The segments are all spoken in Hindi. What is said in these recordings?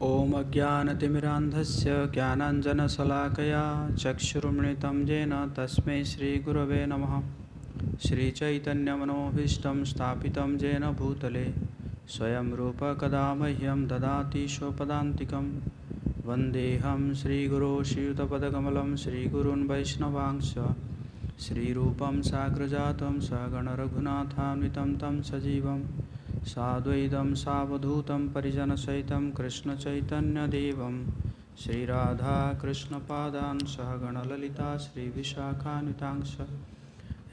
ॐ अज्ञानतिमिरान्धस्य ज्ञानाञ्जनशलाकया चक्षुरुन्मिलितं येन तस्मै श्रीगुरवे नमः। श्रीचैतन्यमनोभीष्टं स्थापितं येन भूतले स्वयं रूप कदा मह्यं ददाति स्वपदान्तिकं। वन्देऽहं श्रीगुरो श्रीयुतपदकमलं श्रीगुरून् वैष्णवांश्च श्रीरूपं साग्रजातं सगणरघुनाथान्वितं तं सजीवं साद्वैतं सावधूतं परिजनसहितं कृष्णचैतन्यदेवं श्रीराधाकृष्णपादान् सहगणललिता श्रीविशाखान्वितांश्च।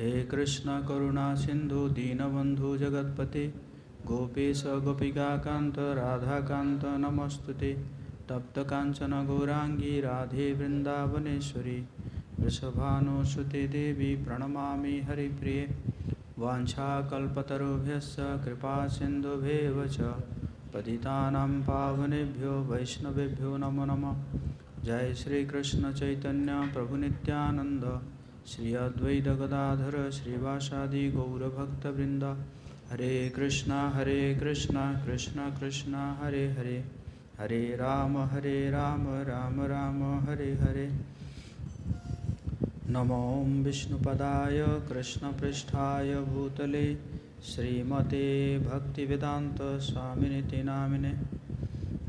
हे कृष्ण करुणा सिंधु दीनबंधु जगत्पते गोपेश गोपिकाकांत राधाकांत नमस्तुते। तप्त कांचन गौरांगी राधे वृंदावनेश्वरी वृषभानुसुते देवी प्रणमामि हरिप्रिये। वाञ्छाकल्पतरुभ्यश्च कृपा सिन्धुभ्येव च पतितानां पावनेभ्यो वैष्णवेभ्यो नमो नमः। जय श्री कृष्ण चैतन्य प्रभु नित्यानंद श्री अद्वैत गदाधर श्रीवासादि गौरभक्तवृंद। हरे कृष्णा कृष्ण कृष्ण हरे हरे, हरे राम राम राम हरे हरे। नमो विष्णुपदाय कृष्णपृष्ठाय भूतले श्रीमते भक्तिवेदांत स्वामिनिति नामिने।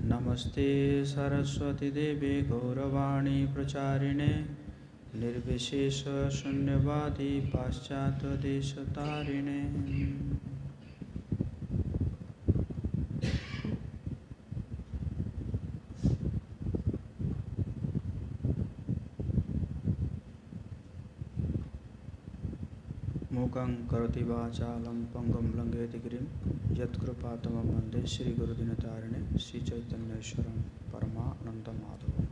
नमस्ते सरस्वती देवी गौरवाणी प्रचारिणे निर्विशेष शून्यवादी पाश्चात्यदेशतारिणे। मूकं करोति वाचालं पंगुं लंघयति गिरिं यत्कृपातमं वन्दे श्रीगुरुदिनतारिणे श्रीचैतन्येश्वरं परमानन्दमाधवम्।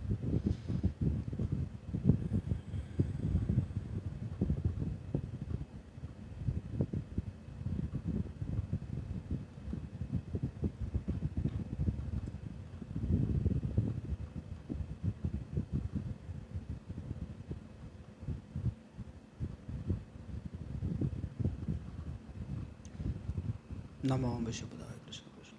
नमो विष्णुपदाय कृष्ण कृष्ण।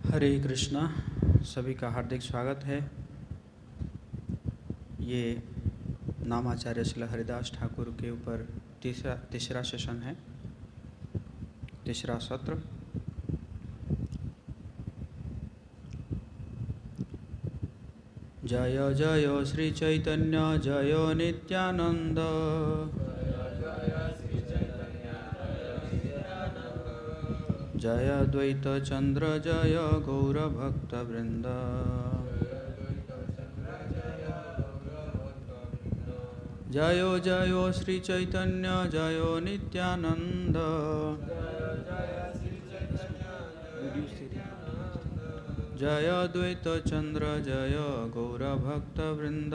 हरे कृष्णा, सभी का हार्दिक स्वागत है। ये नामाचार्य श्री हरिदास ठाकुर के ऊपर तीसरा सेशन है, तीसरा सत्र। जय जय श्री चैतन्य जय नित्यानंद, जय द्वैत चंद्र जय गौरभक्तवृंद। जयो जयो श्री चैतन्य जयो नित्यानंद, जय द्वैत चंद्र जय गौरभक्तवृंद।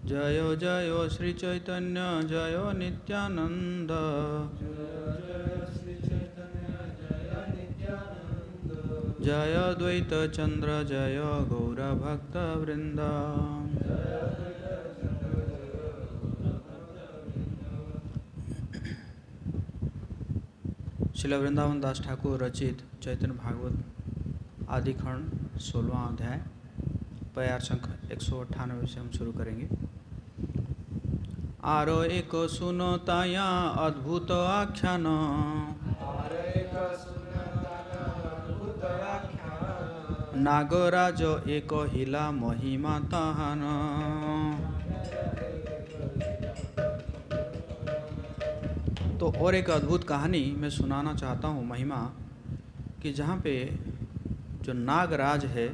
जयो जयो श्री चैतन्य जयो नित्यानंद, जय द्वैत चंद्र जय गौरभक्तवृंद। श्रील वृंदावन दास ठाकुर रचित चैतन्य भागवत आदि खंड 16वां अध्याय प्यार संख्या 198 से हम शुरू करेंगे। आरो एक सुनो ताया अद्भुत आख्यान, नागराज एक हिला महिमा ताहान। तो और एक अद्भुत कहानी मैं सुनाना चाहता हूँ, महिमा कि जहाँ पे जो नागराज है,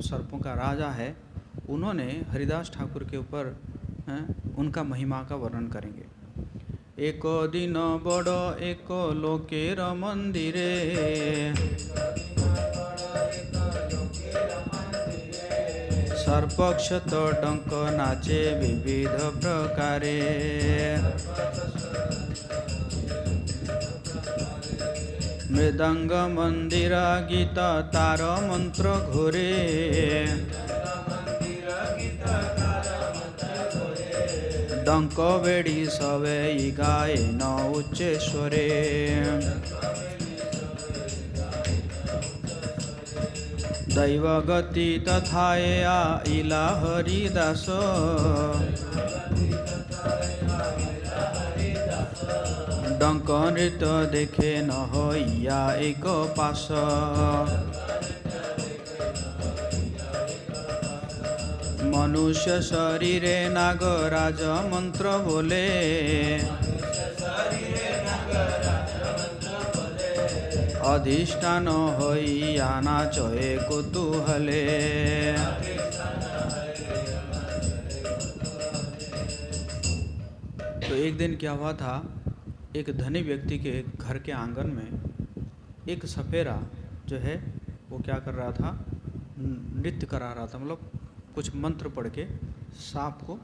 सर्पों का राजा है, उन्होंने हरिदास ठाकुर के ऊपर उनका महिमा का वर्णन करेंगे। एक दिन बड़ो एक लोकेर मंदिरे, सर्पक्षत डंक नाचे विविध प्रकारे। मृदंग मंदिर गीत तार मंत्र घोरे, डंक बेड़ी सवे गाए न उच्चे स्वरे दैव गति तथाया इला हरिदास डंक नृत्य देखे न होइया एक पास मनुष्य शरीरे नागराज मंत्र बोले अधिष्ठान होइया नाचए कुतूहले तो एक दिन क्या हुआ था, एक धनी व्यक्ति के घर के आंगन में एक सपेरा जो है वो क्या कर रहा था, नृत्य करा रहा था, मतलब कुछ मंत्र पढ़ के सांप को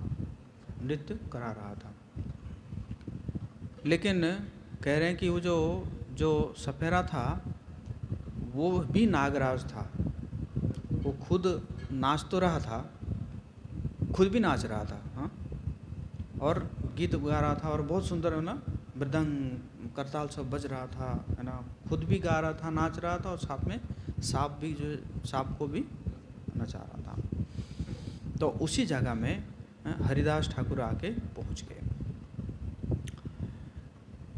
नृत्य करा रहा था। लेकिन कह रहे हैं कि वो जो सपेरा था वो भी नागराज था, वो खुद नाच तो रहा था, खुद भी नाच रहा था, हाँ, और गीत गा रहा था और बहुत सुंदर है ना, मृदंग करताल सब बज रहा था, है ना, खुद भी गा रहा था, नाच रहा था और साथ में सांप को भी नचा रहा था। तो उसी जगह में हरिदास ठाकुर आके पहुँच गए।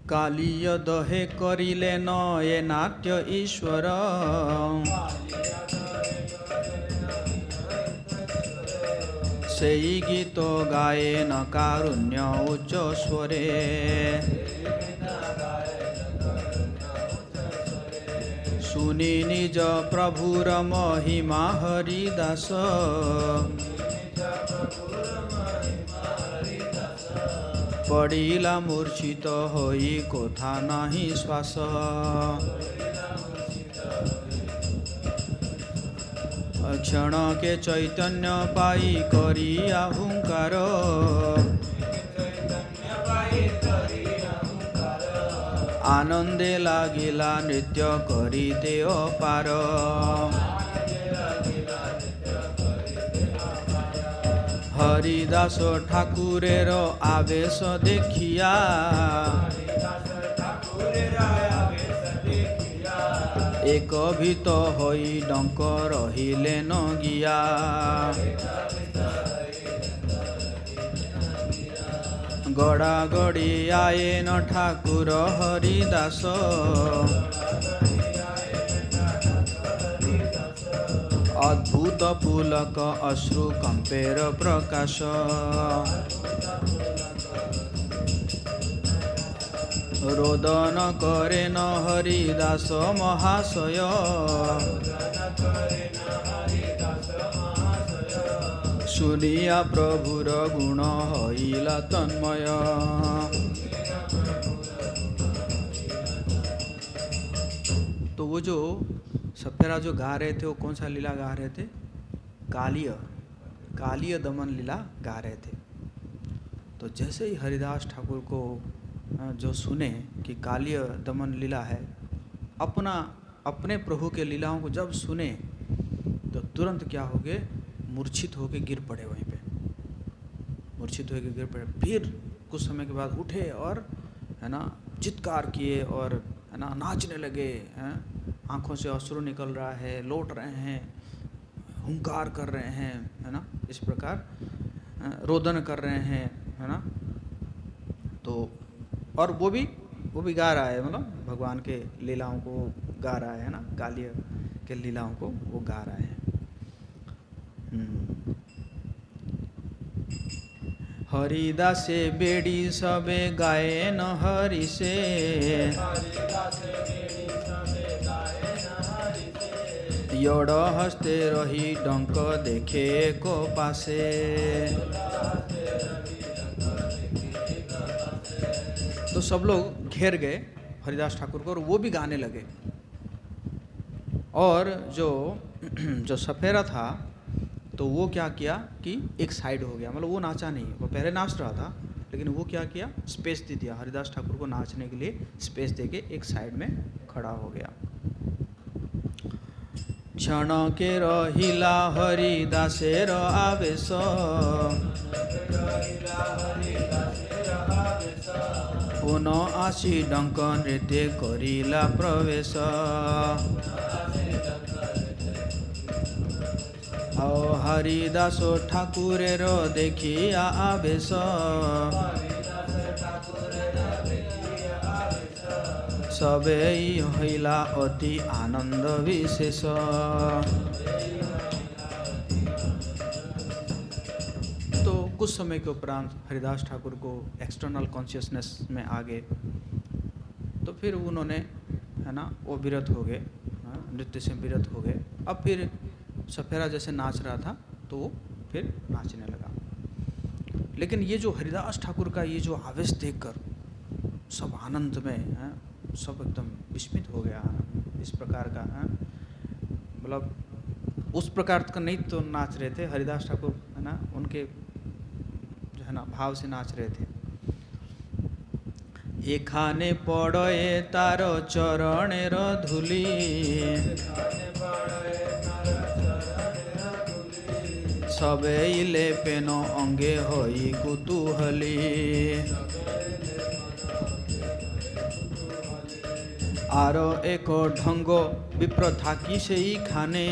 कालिय दहे करिले न ये नाट्य ईश्वर सेई गीत गाए न कारुण्य उच्च स्वरे सुनी निज प्रभुर महिमा हरिदास पड़िला मूर्छित होई कोथा नाही श्वास क्षण के चैतन्य पाई करी अहंकार आनंदे लागिला नृत्य करिते अपार हरिदास ठाकुरेर आवेश देखिया एक भीत होई डंक रहिले न गिया गड़ा गड़ी आए न ठाकुर हरिदास अद्भुत पुलक अश्रु कंपेर प्रकाश रोदन करे न हरिदास महाशय सुनिया प्रभुर गुण होइला तन्मय। तो वो जो सपेरा जो गा रहे थे वो कौन सा लीला गा रहे थे? कालिय दमन लीला गा रहे थे। तो जैसे ही हरिदास ठाकुर को जो सुने कि कालिय दमन लीला है, अपने प्रभु के लीलाओं को जब सुने तो तुरंत क्या हो गए, मूर्छित होके गिर पड़े वहीं पे, मूर्छित होके गिर पड़े। फिर कुछ समय के बाद उठे और है ना चित्कार किए और है ना नाचने लगे, हैं, आँखों से अश्रु निकल रहा है, लौट रहे हैं, हुंकार कर रहे हैं, है ना, इस प्रकार रोदन कर रहे हैं, है ना। तो और वो भी गा रहा है, मतलब भगवान के लीलाओं को गा रहा है ना, कालिय के लीलाओं को वो गा रहा है। हरिदासे बेड़ी सबे गाए न हरि से योड़ हस्ते रही डंक देखे को पासे। तो सब लोग घेर गए हरिदास ठाकुर को और वो भी गाने लगे। और जो सपेरा था तो वो क्या किया कि एक साइड हो गया, मतलब वो नाचा नहीं, वो पहले नाच रहा था लेकिन वो क्या किया, स्पेस दे दिया हरिदास ठाकुर को नाचने के लिए, स्पेस देके एक साइड में खड़ा हो गया। क्षणके रहिला हरिदासेर आवेश पुनः आसी डंक नृत्य करिला प्रवेश आओ हरिदास ठाकुरेर देखिया आवेश सबेई हईला अति आनंद विशेष। तो कुछ समय के उपरांत हरिदास ठाकुर को एक्सटर्नल कॉन्शियसनेस में आ गए, तो फिर उन्होंने है ना वो विरत हो गए, नृत्य से विरत हो गए। अब फिर सफेरा जैसे नाच रहा था तो वो फिर नाचने लगा। लेकिन ये जो हरिदास ठाकुर का ये जो आवेश देखकर सब आनंद में है, सब एकदम विस्मित हो गया। इस प्रकार का मतलब उस प्रकार का नहीं तो नाच रहे थे हरिदास ठाकुर, है ना, उनके जो है ना भाव से नाच रहे थे। एखाने पड़े तारो चरणेर धूली सबेइले पेन अंगे होई कुतूहली आरो एक ढंग विप्र थाकी सेई खाने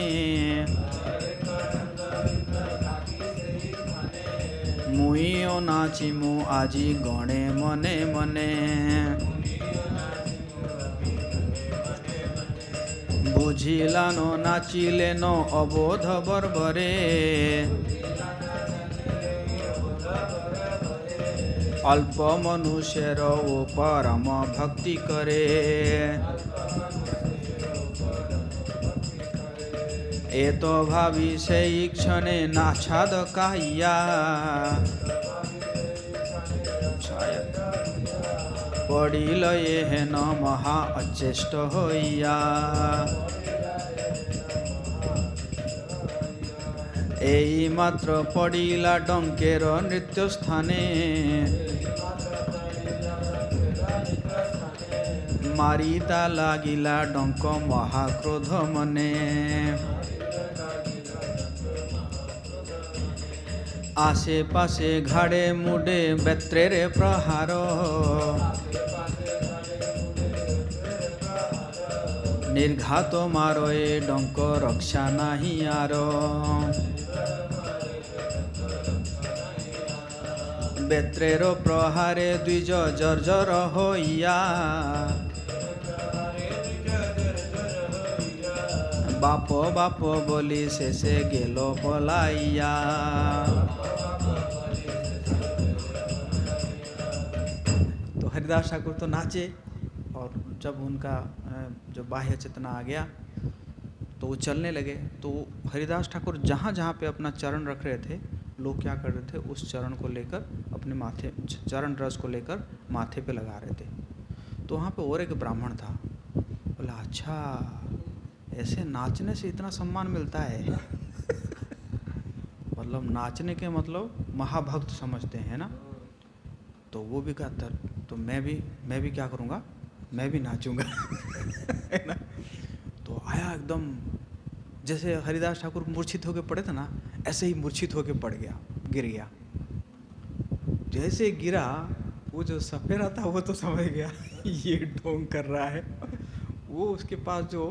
मुइओ नाचिमु आजी गणे मने मने बुझिलानो नाचिलेनो अबोध बर्बरे अल्प मनुष्यर ओ परम भक्ति करे ए तो भावी से क्षणे नाछाद काहिया पड़िल ये न महा अचेष्ट होइया एई मात्र पड़िला डंकेर नृत्य स्थाने मारिता लागिला डंक महाक्रोध मने आशे पाशे घाड़े मुडे बेत्रेरे प्रहार निर्घात मारो ए डंक रक्षा नाही आरो बेत्रेरो प्रहारे द्विज जर्जर होइया बाप बाप बोली शेषे गेलो पलाइया। तो हरिदास ठाकुर तो नाचे, और जब उनका जो बाह्य चेतना आ गया तो वो चलने लगे। तो हरिदास ठाकुर जहाँ जहाँ पे अपना चरण रख रहे थे, लोग क्या कर रहे थे, उस चरण को लेकर अपने माथे, चरण रस को लेकर माथे पे लगा रहे थे। तो वहाँ पे और एक ब्राह्मण था, बोला अच्छा ऐसे नाचने से इतना सम्मान मिलता है मतलब नाचने के मतलब महाभक्त समझते हैं ना। तो वो भी कहता तो मैं भी क्या करूँगा, मैं भी नाचूंगा है ना। तो आया एकदम जैसे हरिदास ठाकुर मूर्छित होके पड़े थे ना, ऐसे ही मूर्छित होके पड़ गया, गिर गया। जैसे गिरा, वो जो सफेरा था वो तो समझ गया ये ढोंग कर रहा है। वो उसके पास जो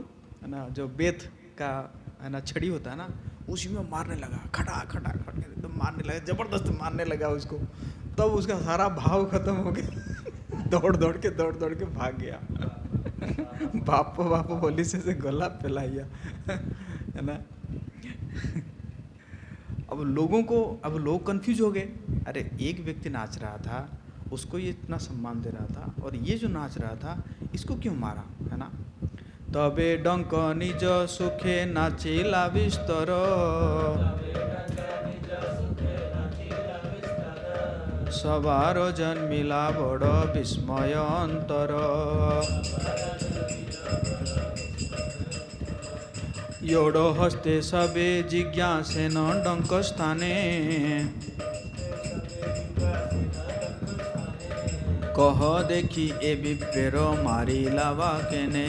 है ना, जो बेत का है ना छड़ी होता है ना, उसी में मारने लगा, खटा खटा खटा एकदम मारने लगा, जबरदस्त मारने लगा उसको। तब उसका सारा भाव खत्म हो गया दौड़ दौड़ के भाग गया बाप बोली से गला फैलाइया है ना। अब लोग कंफ्यूज हो गए, अरे एक व्यक्ति नाच रहा था, उसको ये इतना सम्मान दे रहा था, और ये जो नाच रहा था इसको क्यों मारा, है ना। तबे डंक निज सुखे नाचिला विस्तर सबार जन्मिला बड़ विस्मय अंतर योड़ो हस्ते सबे जिज्ञासेन डंक स्थाने कह देखी ए विप्रेर मारिला वा केने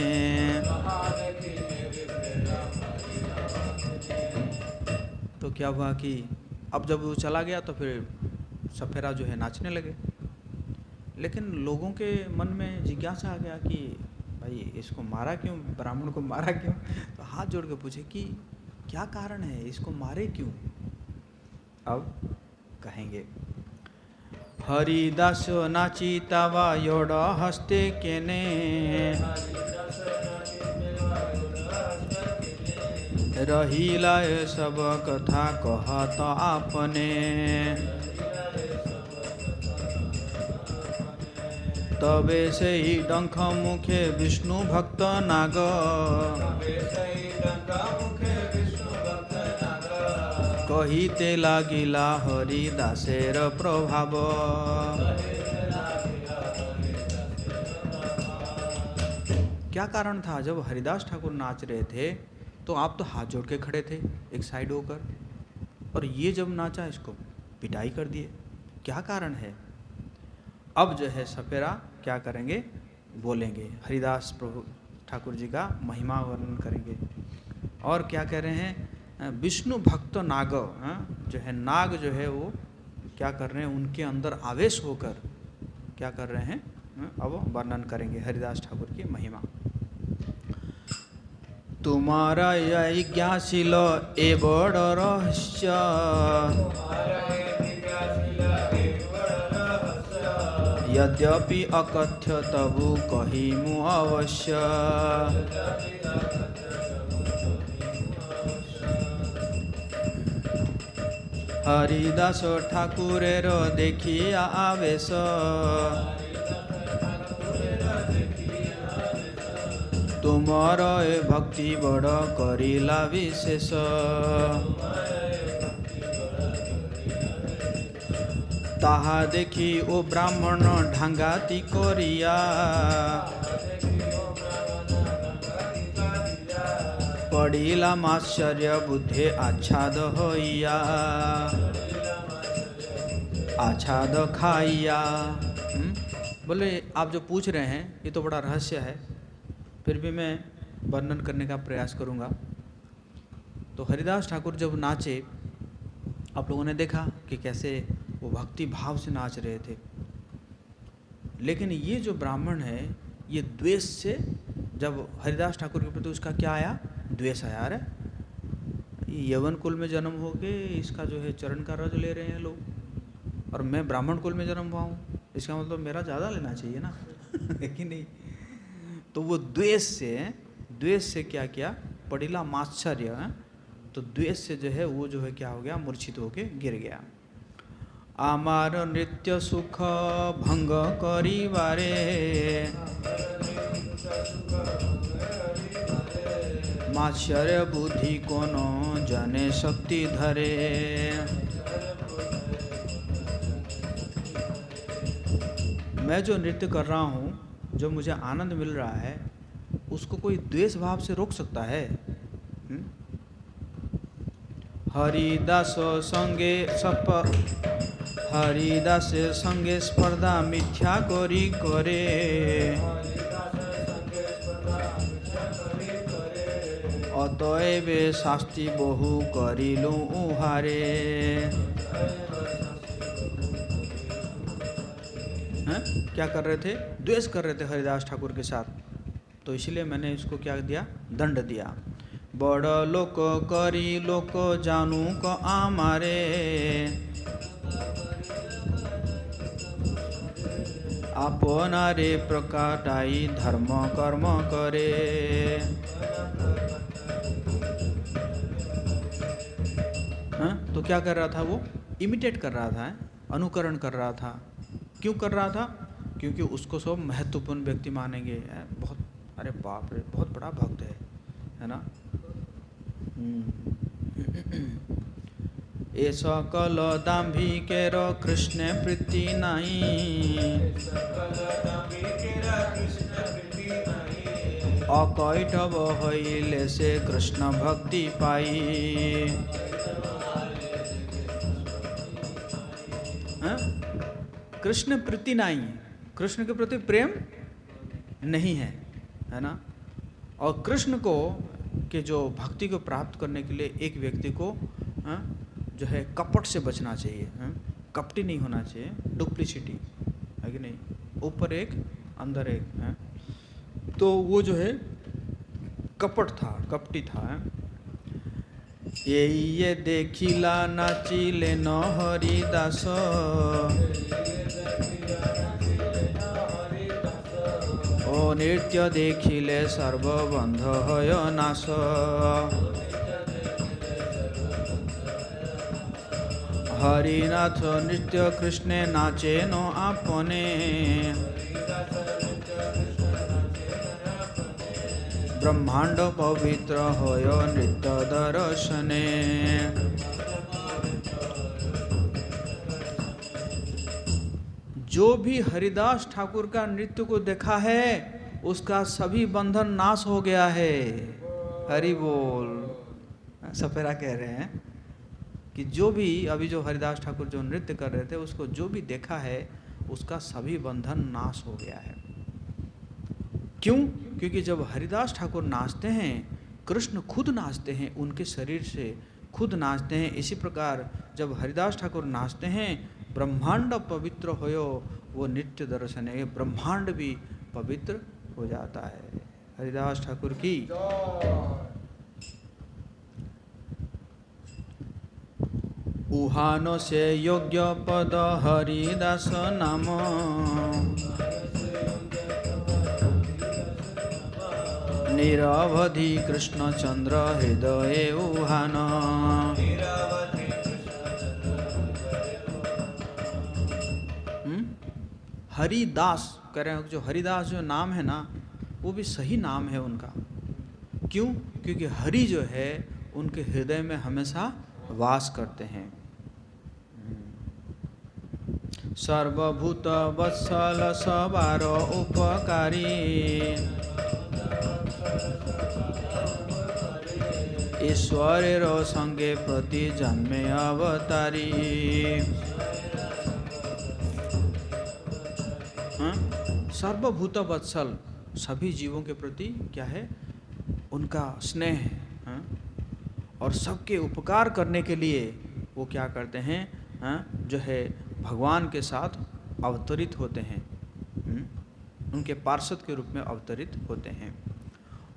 तो क्या हुआ कि अब जब वो चला गया तो फिर सपेरा जो है नाचने लगे। लेकिन लोगों के मन में जिज्ञासा आ गया कि भाई इसको मारा क्यों, ब्राह्मण को मारा क्यों। तो हाथ जोड़ के पूछे कि क्या कारण है, इसको मारे क्यों। अब कहेंगे, हरिदास नाची तावा योड़ हस्ते केने, रहीला सब कथा कहत आपने, तबे से ही डंख मुखे विष्णु भक्त नाग, कहिते लागिला हरिदासेर प्रभाव। क्या कारण था, जब हरिदास ठाकुर नाच रहे थे तो आप तो हाथ जोड़ के खड़े थे एक साइड होकर, और ये जब नाचा इसको पिटाई कर दिए, क्या कारण है। अब जो है सपेरा क्या करेंगे, बोलेंगे, हरिदास प्रभु ठाकुर जी का महिमा वर्णन करेंगे। और क्या कह रहे हैं, विष्णु भक्त नाग, जो है नाग जो है वो क्या कर रहे हैं, उनके अंदर आवेश होकर क्या कर रहे हैं, अब वर्णन करेंगे हरिदास ठाकुर की महिमा। तुम्हारा यज्ञाशील ए बड़ रहस्य, यद्यपि अकथ्य तबु कहिमु अवश्य। हरिदास ठाकुरेर देखिया आवेश, तुमर ए भक्ति बड़ करिला विशेष। ताहा देखी ओ ब्राह्मण ढांगाती करिया, पड़िला आश्चर्य बुद्धे आच्छाद होइया, आच्छाद खाइया। बोले आप जो पूछ रहे हैं ये तो बड़ा रहस्य है, फिर भी मैं वर्णन करने का प्रयास करूंगा। तो हरिदास ठाकुर जब नाचे, आप लोगों ने देखा कि कैसे वो भक्ति भाव से नाच रहे थे। लेकिन ये जो ब्राह्मण है, ये द्वेष से, जब हरिदास ठाकुर के प्रति उसका क्या आया, द्वेष आया। अरे यवन कुल में जन्म हो के इसका जो है चरण का रज ले रहे हैं लोग, और मैं ब्राह्मण कुल में जन्म हुआ हूँ, इसका मतलब मेरा ज़्यादा लेना चाहिए ना है कि नहीं। तो वो द्वेष से क्या किया, पड़िला माश्चर्य, तो द्वेष से जो है वो जो है क्या हो गया, मूर्छित होके गिर गया। आमार नृत्य सुख भंग करिवारे, माश्चर्य बुद्धि कोनो जने शक्ति धरे। मैं जो नृत्य कर रहा हूँ, जो मुझे आनंद मिल रहा है, उसको कोई द्वेष भाव से रोक सकता है। हरिदास संगे हरिदास संगे स्पर्धा मिथ्या करी करे, अतएव शास्ति बहु करिलु उहारे। क्या कर रहे थे, द्वेष कर रहे थे हरिदास ठाकुर के साथ, तो इसलिए मैंने इसको क्या दिया, दंड दिया। बड़ लोक करी लोक जानू क आमारे, आपनारे प्रकाटाई धर्म कर्म करे। तो क्या कर रहा था वो, इमिटेट कर रहा था, अनुकरण कर रहा था। क्यों कर रहा था, क्योंकि उसको सब महत्वपूर्ण व्यक्ति मानेंगे, बहुत, अरे बाप रे बहुत बड़ा भक्त है ना। ए सकल दाम्भिकेर कृष्ण प्रीति नाई, अकैटव हईले से कृष्ण भक्ति पाई। कृष्ण प्रीति नहीं, कृष्ण के प्रति प्रेम नहीं है ना। और कृष्ण को के जो भक्ति को प्राप्त करने के लिए एक व्यक्ति को जो है कपट से बचना चाहिए, कपटी नहीं होना चाहिए, डुप्लिसिटी है कि नहीं, ऊपर एक अंदर एक है। तो वो जो है कपट था, कपटी था। ये देखिला नाचिले न हरिदास, ओ नृत्य देखिले सर्वबंध হয় नाश। हरिनाथ नृत्य कृष्णे नाचे न आपने, ब्रह्मांड पवित्र होय नृत्य दर्शने। जो भी हरिदास ठाकुर का नृत्य को देखा है उसका सभी बंधन नाश हो गया है। हरि बोल। सपेरा कह रहे हैं कि जो भी अभी जो हरिदास ठाकुर जो नृत्य कर रहे थे उसको जो भी देखा है उसका सभी बंधन नाश हो गया है। क्यों? क्योंकि जब हरिदास ठाकुर नाचते हैं, कृष्ण खुद नाचते हैं, उनके शरीर से खुद नाचते हैं। इसी प्रकार जब हरिदास ठाकुर नाचते हैं, ब्रह्मांड पवित्र होयो वो नित्य दर्शन है, ब्रह्मांड भी पवित्र हो जाता है। हरिदास ठाकुर की। उहानो से योग्य पद हरिदास नाम, निरवधि कृष्ण चंद्र हृदय उहान। हरिदास कह रहे हैं, जो हरिदास जो नाम है ना वो भी सही नाम है उनका। क्यों? क्योंकि हरि जो है उनके हृदय में हमेशा वास करते हैं। सर्वभूत वत्सल सवार उपकारी, ईश्वरेर संगे प्रति जन्मे अवतारी। सर्वभूत वत्सल, सभी जीवों के प्रति क्या है? उनका स्नेह है। और सबके उपकार करने के लिए वो क्या करते हैं? जो है भगवान के साथ अवतरित होते हैं, उनके पार्षद के रूप में अवतरित होते हैं।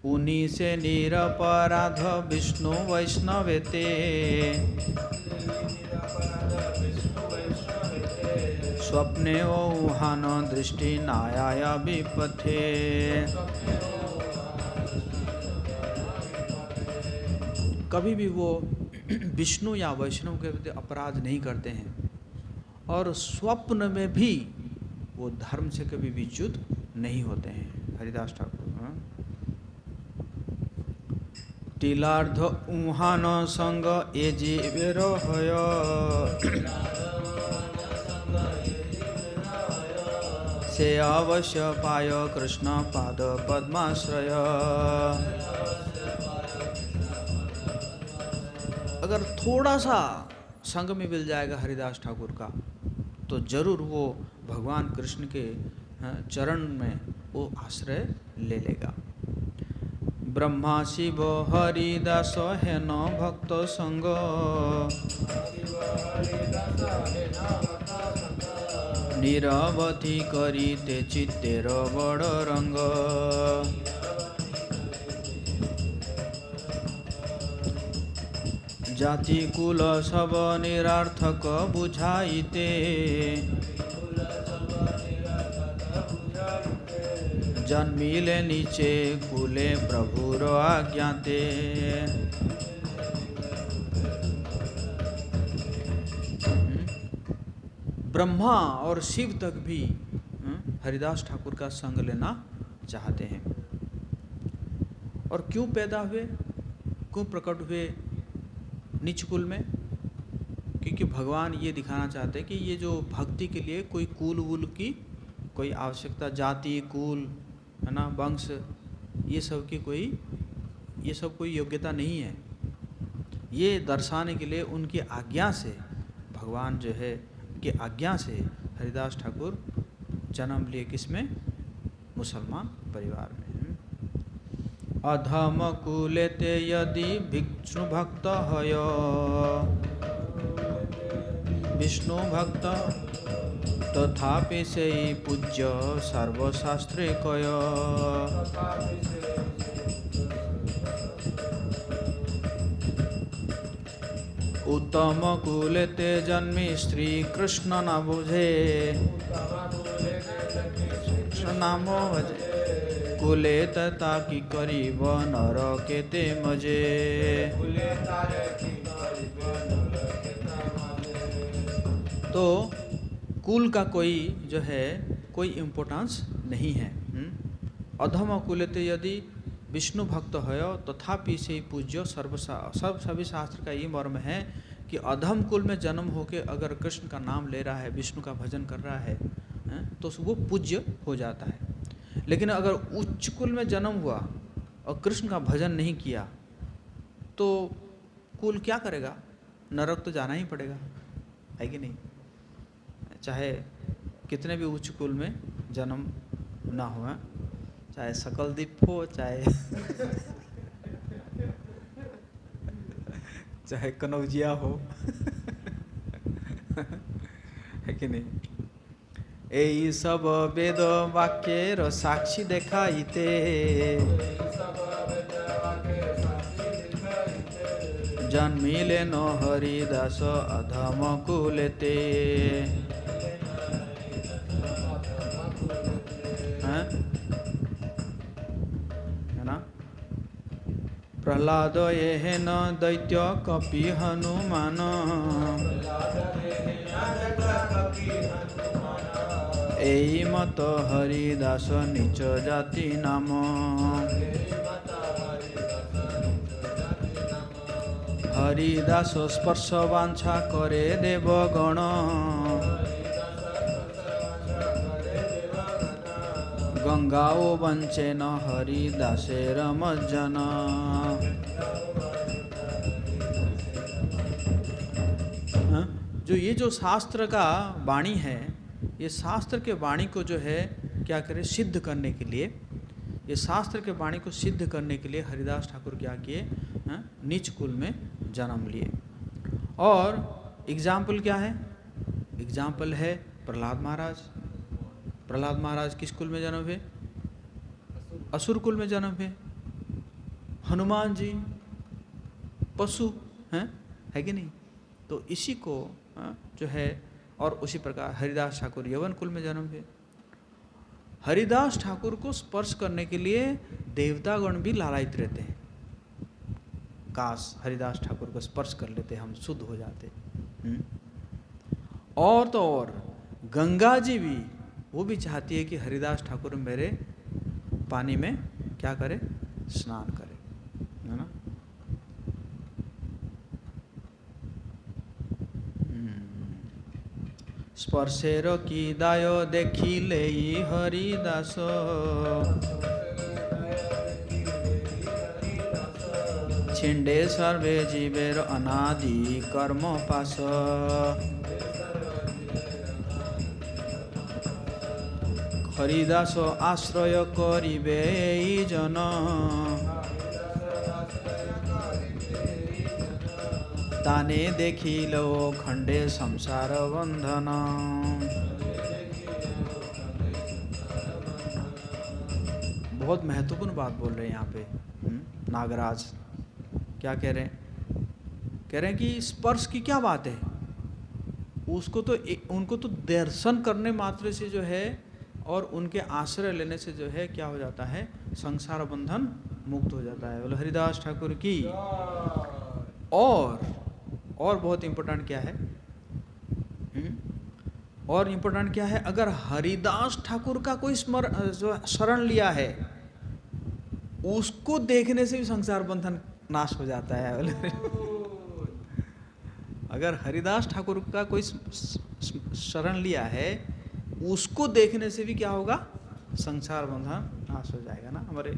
उन्हीं से निरपराध विष्णु वैष्णवेते, स्वप्ने ओहान दृष्टि नायाय विपथे। कभी भी वो विष्णु या वैष्णव के प्रति अपराध नहीं करते हैं, और स्वप्न में भी वो धर्म से कभी भी च्युत नहीं होते हैं। हरिदास ठाकुर। टीलार्ध उहान संग ए जीवेर होय, से अवश्य पाय कृष्ण पाद पद्माश्रय। अगर थोड़ा सा संग में मिल जाएगा हरिदास ठाकुर का तो जरूर वो भगवान कृष्ण के चरण में वो आश्रय ले लेगा। ब्रह्मा शिव हरिदास है न भक्त संग, निरवधि करीते चित्तेर बड़ रंग। जाति कुल सब निरार्थक बुझाइते, जन्मिले नीचे कुले प्रभुर आज्ञाते। ब्रह्मा और शिव तक भी हरिदास ठाकुर का संग लेना चाहते हैं। और क्यों पैदा हुए, क्यों प्रकट हुए नीच कुल में? क्योंकि भगवान ये दिखाना चाहते हैं कि ये जो भक्ति के लिए कोई कुल वुल की कोई आवश्यकता, जाति कुल है ना, वंश, ये सब की कोई योग्यता नहीं है। ये दर्शाने के लिए उनकी आज्ञा से, भगवान जो है उनकी आज्ञा से हरिदास ठाकुर जन्म लिए किसमें? मुसलमान परिवार में। अधम कुलेते यदि विष्णु भक्त हय, विष्णु भक्त तथापि से पूज्य सर्वशास्त्रे कय। उत्तम कुले ते जन्मी श्री कृष्ण न बुझे, कृष्ण नाम भजे कुले तथा की करीब नर के ते मजे। तो कुल का कोई जो है कोई इम्पोर्टेंस नहीं है। अधम कुलते यदि विष्णु भक्त है तथापि से पूज्य सभी शास्त्र का ये मर्म है कि अधम कुल में जन्म होके अगर कृष्ण का नाम ले रहा है, विष्णु का भजन कर रहा है, तो वो पूज्य हो जाता है। लेकिन अगर उच्च कुल में जन्म हुआ और कृष्ण का भजन नहीं किया तो कुल क्या करेगा? नरक तो जाना ही पड़ेगा, है कि नहीं? चाहे कितने भी उच्च कुल में जन्म ना हुआ, चाहे सकल दीप हो, चाहे कनौजिया हो, है कि नहीं? এই सब वेद वाक्येर साक्षी देखाइते, जन्मिले न हरिदास अधम कुलेते। है ना? प्रहलाद ये न दैत्य कपि हनुमान, এই মত হরিদাস নিচ জাতি নাম। হরিদাস স্পর্শ বাঞ্ছা করে দেবগণ, गंगाओ वंचे न हरिदासेर मज्जन। जो ये जो शास्त्र का वाणी है, ये शास्त्र के वाणी को जो है क्या करे, सिद्ध करने के लिए, ये शास्त्र के वाणी को सिद्ध करने के लिए हरिदास ठाकुर क्या किए, नीच कुल में जन्म लिए। और एग्जाम्पल क्या है? एग्जाम्पल है प्रहलाद महाराज। प्रहलाद महाराज किस कुल में जन्म हुए? असुर कुल में जन्म हुए। हनुमान जी पशु हैं, है कि नहीं? तो इसी को जो है, और उसी प्रकार हरिदास ठाकुर यवन कुल में जन्म हुए। हरिदास ठाकुर को स्पर्श करने के लिए देवतागण भी लालायित रहते हैं, काश हरिदास ठाकुर को स्पर्श कर लेते, हम शुद्ध हो जाते। और तो और गंगा जी भी, वो भी चाहती है कि हरिदास ठाकुर मेरे पानी में क्या करे, स्नान करे, है ना? स्पर्शेर की दायो देखिले हरिदास, छिंडे सर्वे जीवेर अनादि कर्म पास। हरिदास आश्रय करिबे এই জন, ताने देखिलो खंडे संसार बंधन। बहुत महत्वपूर्ण बात बोल रहे हैं यहाँ पे नागराज। क्या कह रहे हैं? कह रहे हैं कि स्पर्श की क्या बात है, उसको तो उनको तो दर्शन करने मात्र से जो है और उनके आश्रय लेने से जो है क्या हो जाता है, संसार बंधन मुक्त हो जाता है। बोले हरिदास ठाकुर की। और बहुत इम्पोर्टेंट क्या है, और इम्पोर्टेंट क्या है, अगर हरिदास ठाकुर का कोई शरण लिया है, उसको देखने से भी संसार बंधन नाश हो जाता है। अगर हरिदास ठाकुर का कोई शरण लिया है, उसको देखने से भी क्या होगा, संसार बंधन नाश हो जाएगा ना। हमारे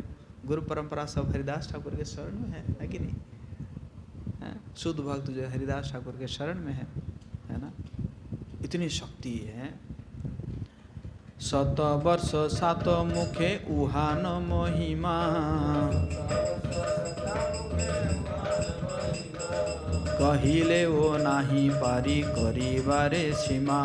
गुरु परंपरा सब हरिदास ठाकुर के शरण में है कि नहीं? शुद्ध भक्त जो हरिदास ठाकुर के शरण में है ना। इतनी शक्ति है। 7 वर्ष 7 मुखे उहान महिमा, कहिले वो नाही पारी करिबारे सीमा।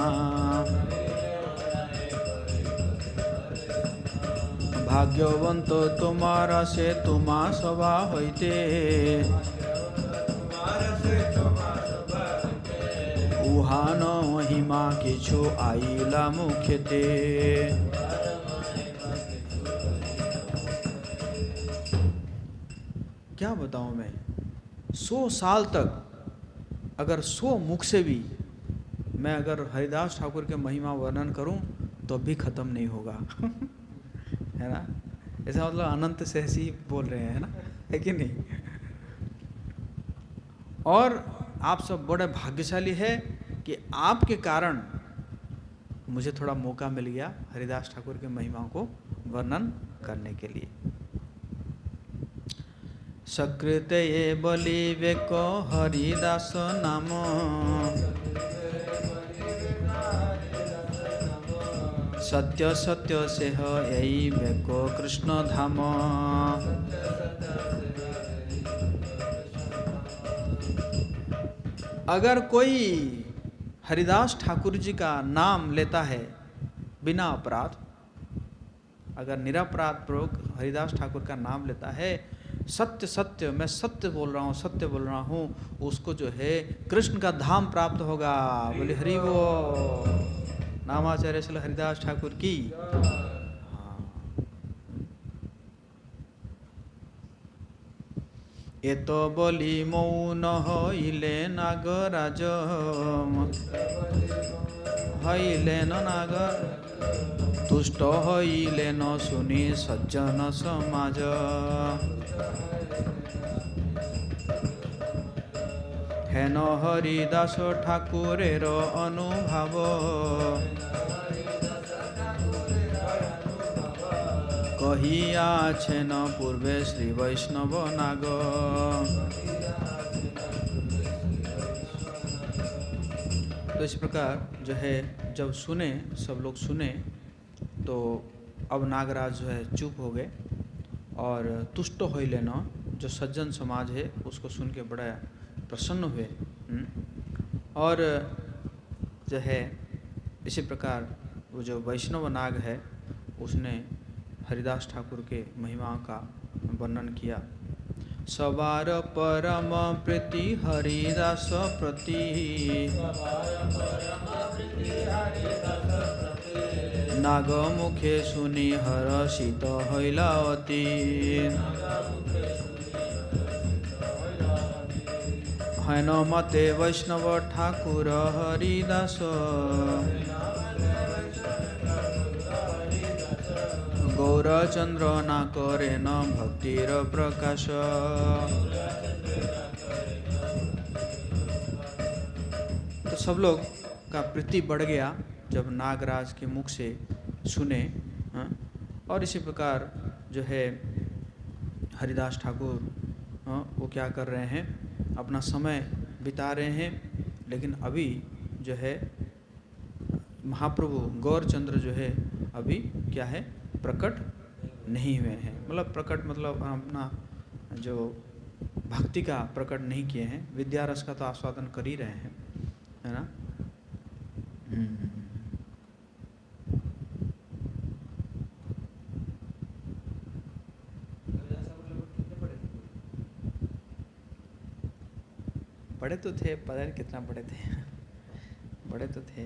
भाग्यवंत तुम्हारा से तुम्हा सभा होइते, उहान महिमा किछु आइला मुखेते। क्या बताऊं मैं, 100 साल तक अगर 100 मुख से भी मैं अगर हरिदास ठाकुर के महिमा वर्णन करूं तो भी खत्म नहीं होगा। है ना, ऐसा मतलब अनंत से ही बोल रहे हैं, है ना, है कि नहीं। और आप सब बड़े भाग्यशाली है कि आपके कारण मुझे थोड़ा मौका मिल गया हरिदास ठाकुर के महिमाओं को वर्णन करने के लिए। सकृत ये बलि वेको हरिदास नाम, सत्य सत्य से हो यही वेको कृष्ण धाम। अगर कोई हरिदास ठाकुर जी का नाम लेता है बिना अपराध, अगर निरपराध पूर्वक हरिदास ठाकुर का नाम लेता है, सत्य सत्य मैं सत्य बोल रहा हूँ, सत्य बोल रहा हूँ, उसको जो है कृष्ण का धाम प्राप्त होगा। बोले हरि बोल, नामाचार्य श्री हरिदास ठाकुर की। एतो बोली मौन हईले नागराज, हईलेन नागर तुष्ट हईलेन सुनी सज्जन समाज। हेन हरिदास ठाकुरेर अनुभाव, कहियाछेन पूर्वे श्री वैष्णव नाग। तो इस प्रकार जो है जब सुने, सब लोग सुने, तो अब नागराज जो है चुप हो गए और तुष्ट हो लेना, जो सज्जन समाज है उसको सुन के बड़ा प्रसन्न हुए। और जो है इसी प्रकार वो जो वैष्णव नाग है उसने हरिदास ठाकुर के महिमा का वर्णन किया। सवार परम प्रीति हरिदास प्रति, नाग मुखे सुनी हर्षित हईला अति। हैन मते वैष्णव ठाकुर हरिदास, गौरचंद्र ना करे न भक्तिर प्रकाश। तो सब लोग का प्रीति बढ़ गया जब नागराज के मुख से सुने। और इसी प्रकार जो है हरिदास ठाकुर वो क्या कर रहे हैं, अपना समय बिता रहे हैं। लेकिन अभी जो है महाप्रभु गौरचंद्र जो है अभी क्या है, प्रकट नहीं हुए हैं। मतलब प्रकट मतलब अपना जो भक्ति का प्रकट नहीं किए हैं, विद्या रस का तो आस्वादन कर ही रहे हैं, है ना। बड़े तो थे, पता नहीं कितना बड़े थे, बड़े तो थे।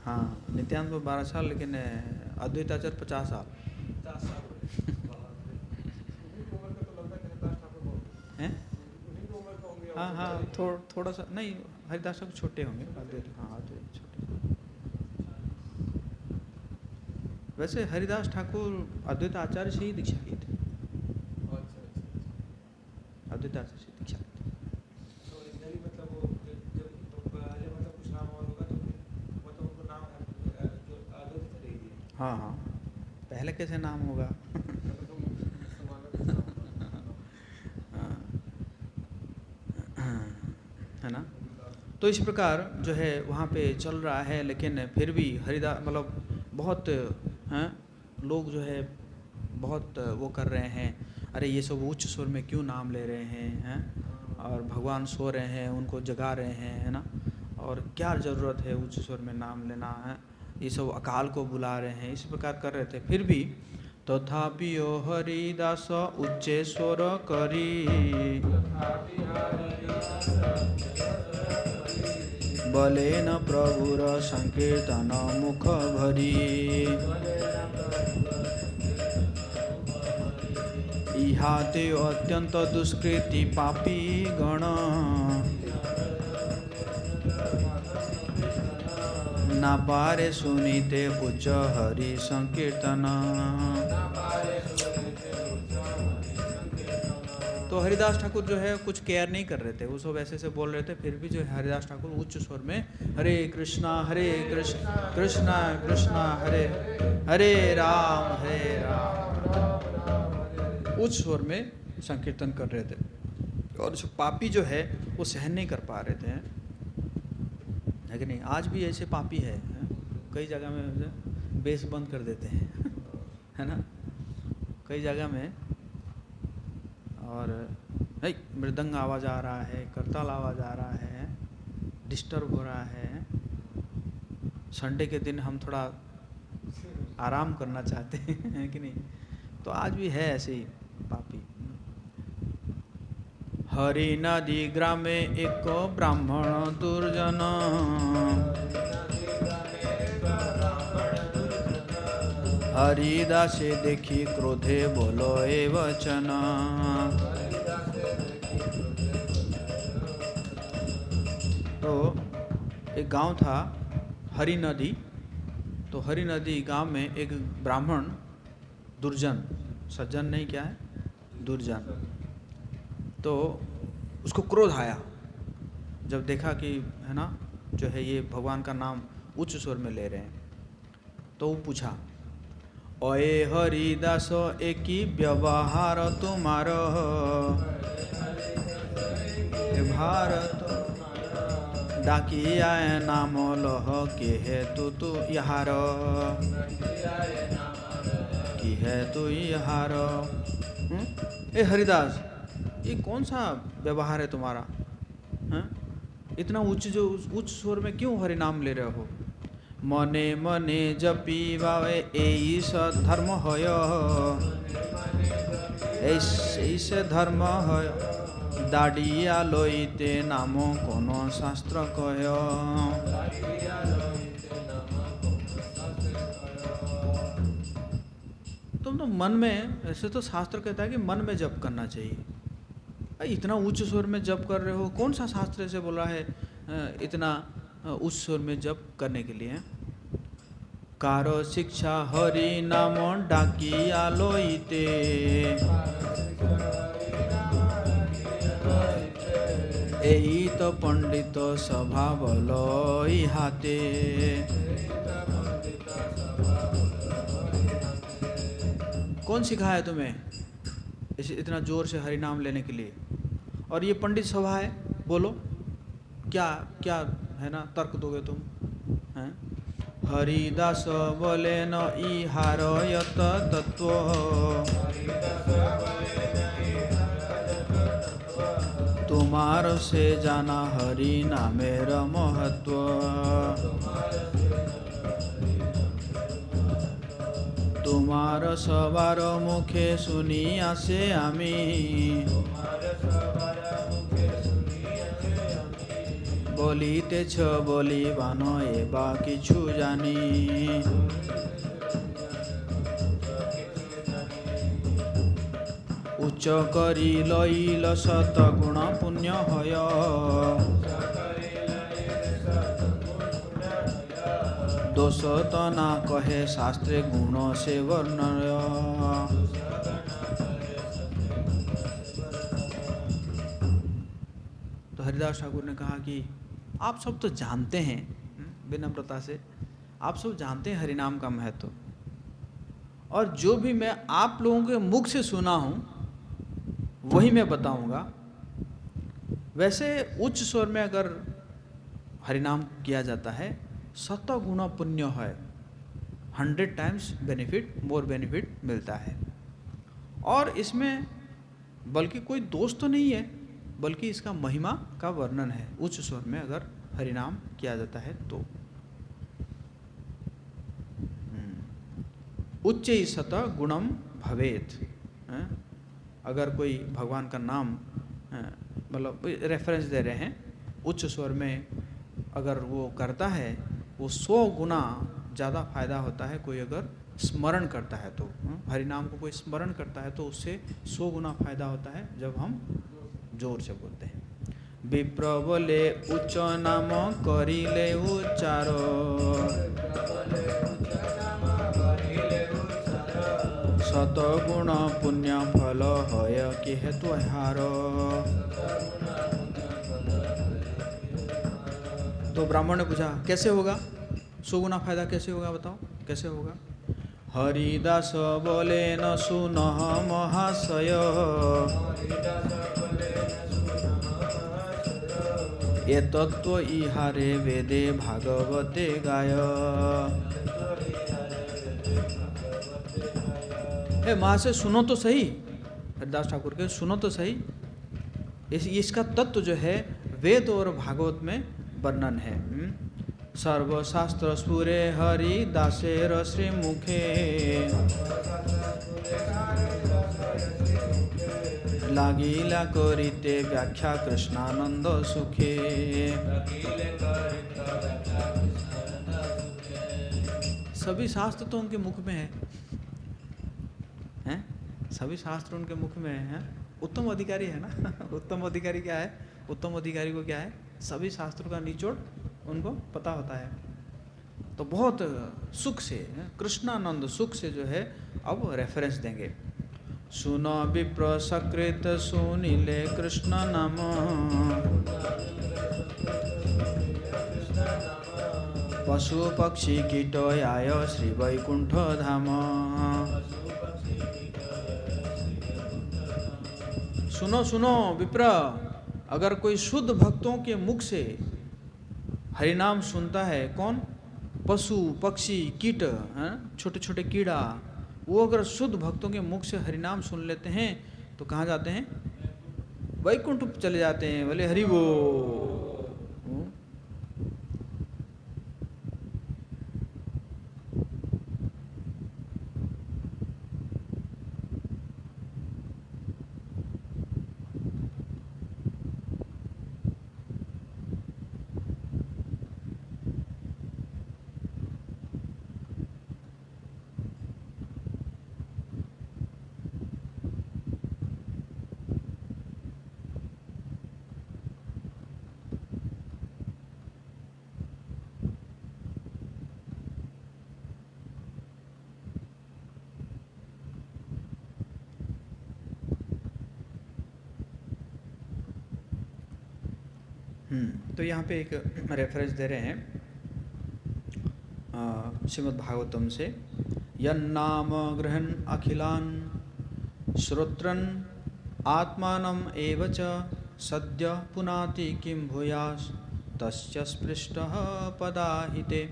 हाँ, नित्यानंद 12 साल, लेकिन अद्वैताचार्य 50 साल। हैं? हाँ हाँ, थोड़ा सा नहीं, हरिदास ठाकुर छोटे होंगे, अद्वैत, हाँ अद्वैत छोटे। वैसे हरिदास ठाकुर अद्वैत आचार्य से ही दीक्षा लिए थे, अद्वैत आचार्य से दीक्षा ली थी। हाँ हाँ, पहले कैसे नाम होगा। है ना। तो इस प्रकार जो है वहाँ पे चल रहा है, लेकिन फिर भी हरिदास मतलब बहुत हैं लोग जो है बहुत वो कर रहे हैं। अरे ये सब उच्च स्वर में क्यों नाम ले रहे हैं, और भगवान सो रहे हैं, उनको जगा रहे हैं, है ना, और क्या ज़रूरत है उच्च स्वर में नाम लेना है, ये सब अकाल को बुला रहे हैं, इस प्रकार कर रहे थे। फिर भी तथापि ओ हरिदास उच्चे स्वर करी, बलेन प्रभुर संकीर्तन मुख भरी, इहाते अत्यंत दुष्कृति पापी गण, ना पारे सुनीते उच्च हरि संकीर्तन। तो हरिदास ठाकुर जो है कुछ केयर नहीं कर रहे थे, वो सब ऐसे से बोल रहे थे, फिर भी जो है हरिदास ठाकुर उच्च स्वर में हरे कृष्णा कृष्णा कृष्णा हरे हरे राम उच्च स्वर में संकीर्तन कर रहे थे। और जो पापी जो है वो सहन नहीं कर पा रहे थे, है कि नहीं। आज भी ऐसे पापी है, कई जगह में बेस बंद कर देते हैं है ना, कई जगह में, और मृदंग आवाज़ आ रहा है, करताल आवाज़ आ रहा है, डिस्टर्ब हो रहा है। संडे के दिन हम थोड़ा आराम करना चाहते हैं कि नहीं, तो आज भी है ऐसे ही पापी। हरि नदी ग्रामे एक ब्राह्मण दुर्जन, हरिदासे देखी क्रोधे बोलो ए वचन। तो एक गांव था हरि नदी, तो हरि नदी गांव में एक ब्राह्मण दुर्जन, सज्जन नहीं, क्या है, दुर्जन, तो उसको क्रोध आया जब देखा कि, है ना, जो है ये भगवान का नाम उच्च स्वर में ले रहे हैं। तो वो पूछा, ओए हरिदास एक ही व्यवहार तुम्हारो, भारत डाकी आए नाम लह के है तू यार, की है तू यार। ए हरिदास, ये कौन सा व्यवहार है तुम्हारा, हैं? इतना उच्च स्वर में क्यों हरि नाम ले रहे हो? मने मने जपी बावे ऐस धर्म होय, ऐसे धर्म होय, दाड़िया लइते नाम कोनो शास्त्र कह। तुम तो मन में, ऐसे तो शास्त्र कहता है कि मन में जप करना चाहिए, इतना उच्च स्वर में जप कर रहे हो, कौन सा शास्त्र से बोला है इतना उच्च स्वर में जप करने के लिए? कारो शिक्षा हरि नाम डाकी आलोइते, यही तो पंडित स्वभाव लई हाथे। कौन सिखाया तुम्हें इतना जोर से हरि नाम लेने के लिए? और ये पंडित सभा है, बोलो क्या क्या है ना, तर्क दोगे तुम, हैं? हरिदास बोले न इहार यत तत्व, तुम्हार से जाना हरि नामेर महत्व। तुम्हार सवार मुखे सुनी आसे आमी, বলিতেছ বলিবান এবা কিছু জানি। উচ্চ করি লইল শত গুণ পুণ্য হয়, দোষ তো না কহে শাস্ত্রে গুণ সে বর্ণয়। तो हरिदास ठाकुर ने कहा कि आप सब तो जानते हैं, विनम्रता से, आप सब जानते हैं हरिनाम का महत्व, और जो भी मैं आप लोगों के मुख से सुना हूँ वही मैं बताऊंगा। वैसे उच्च स्वर में अगर हरिनाम किया जाता है 100 गुना पुण्य है, 100 टाइम्स बेनिफिट, मोर बेनिफिट मिलता है। और इसमें बल्कि कोई दोष तो नहीं है, बल्कि इसका महिमा का वर्णन है उच्च स्वर में अगर हरिनाम किया जाता है तो। उच्च सत गुणम भवेत। अगर कोई भगवान का नाम मतलब रेफरेंस दे रहे हैं, उच्च स्वर में अगर वो करता है वो 100 गुना ज़्यादा फायदा होता है कोई अगर स्मरण करता है तो। हरिनाम को कोई स्मरण करता है तो उससे 100 गुना फायदा होता है जब हम जोर से बोलते हैं। विप्र बोले उच्च नाम करिले उच्चार, शतगुण पुण्य फल हय कि हेतु हार। तो ब्राह्मण ने पूछा कैसे होगा 100 गुना फायदा, कैसे होगा बताओ कैसे होगा। हरिदास बोले न सुनह महाशय, ये तत्व इहारे वेदे भागवते गाय। महाशय सुनो तो सही, हरिदास ठाकुर के सुनो तो सही, इसका तत्व जो है वेद और भागवत में वर्णन है। सर्वशास्त्र स्फुरे हरिदासेर श्रीमुखे, लागिला करिते व्याख्या कृष्णानंद सुखे। सभी शास्त्र तो उनके मुख में है, हैं? सभी शास्त्र उनके मुख में है। उत्तम अधिकारी है ना उत्तम अधिकारी क्या है, उत्तम अधिकारी को क्या है, सभी शास्त्रों का निचोड़ उनको पता होता है। तो बहुत सुख से, कृष्णानंद सुख से जो है अब रेफरेंस देंगे। सुनो विप्र सकृत सुनिले कृष्ण नाम, पशु पक्षी कीट आय श्री वैकुंठ धाम। सुनो सुनो विप्र, अगर कोई शुद्ध भक्तों के मुख से हरिनाम सुनता है, कौन, पशु पक्षी कीट, छोटे छोटे कीड़ा, वो अगर शुद्ध भक्तों के मुख से हरिनाम सुन लेते हैं तो कहाँ जाते हैं, वैकुंठ चले जाते हैं। बोले हरि बोल। तो यहाँ पे एक रेफरेंस दे रहे हैं श्रीमद् भागवतम से। यन्नाम गृहन् अखिलान श्रोत्रन् आत्मानम एव च सद्य पुनाति किं भूयास तस्य स्पृष्टः पदाहिते।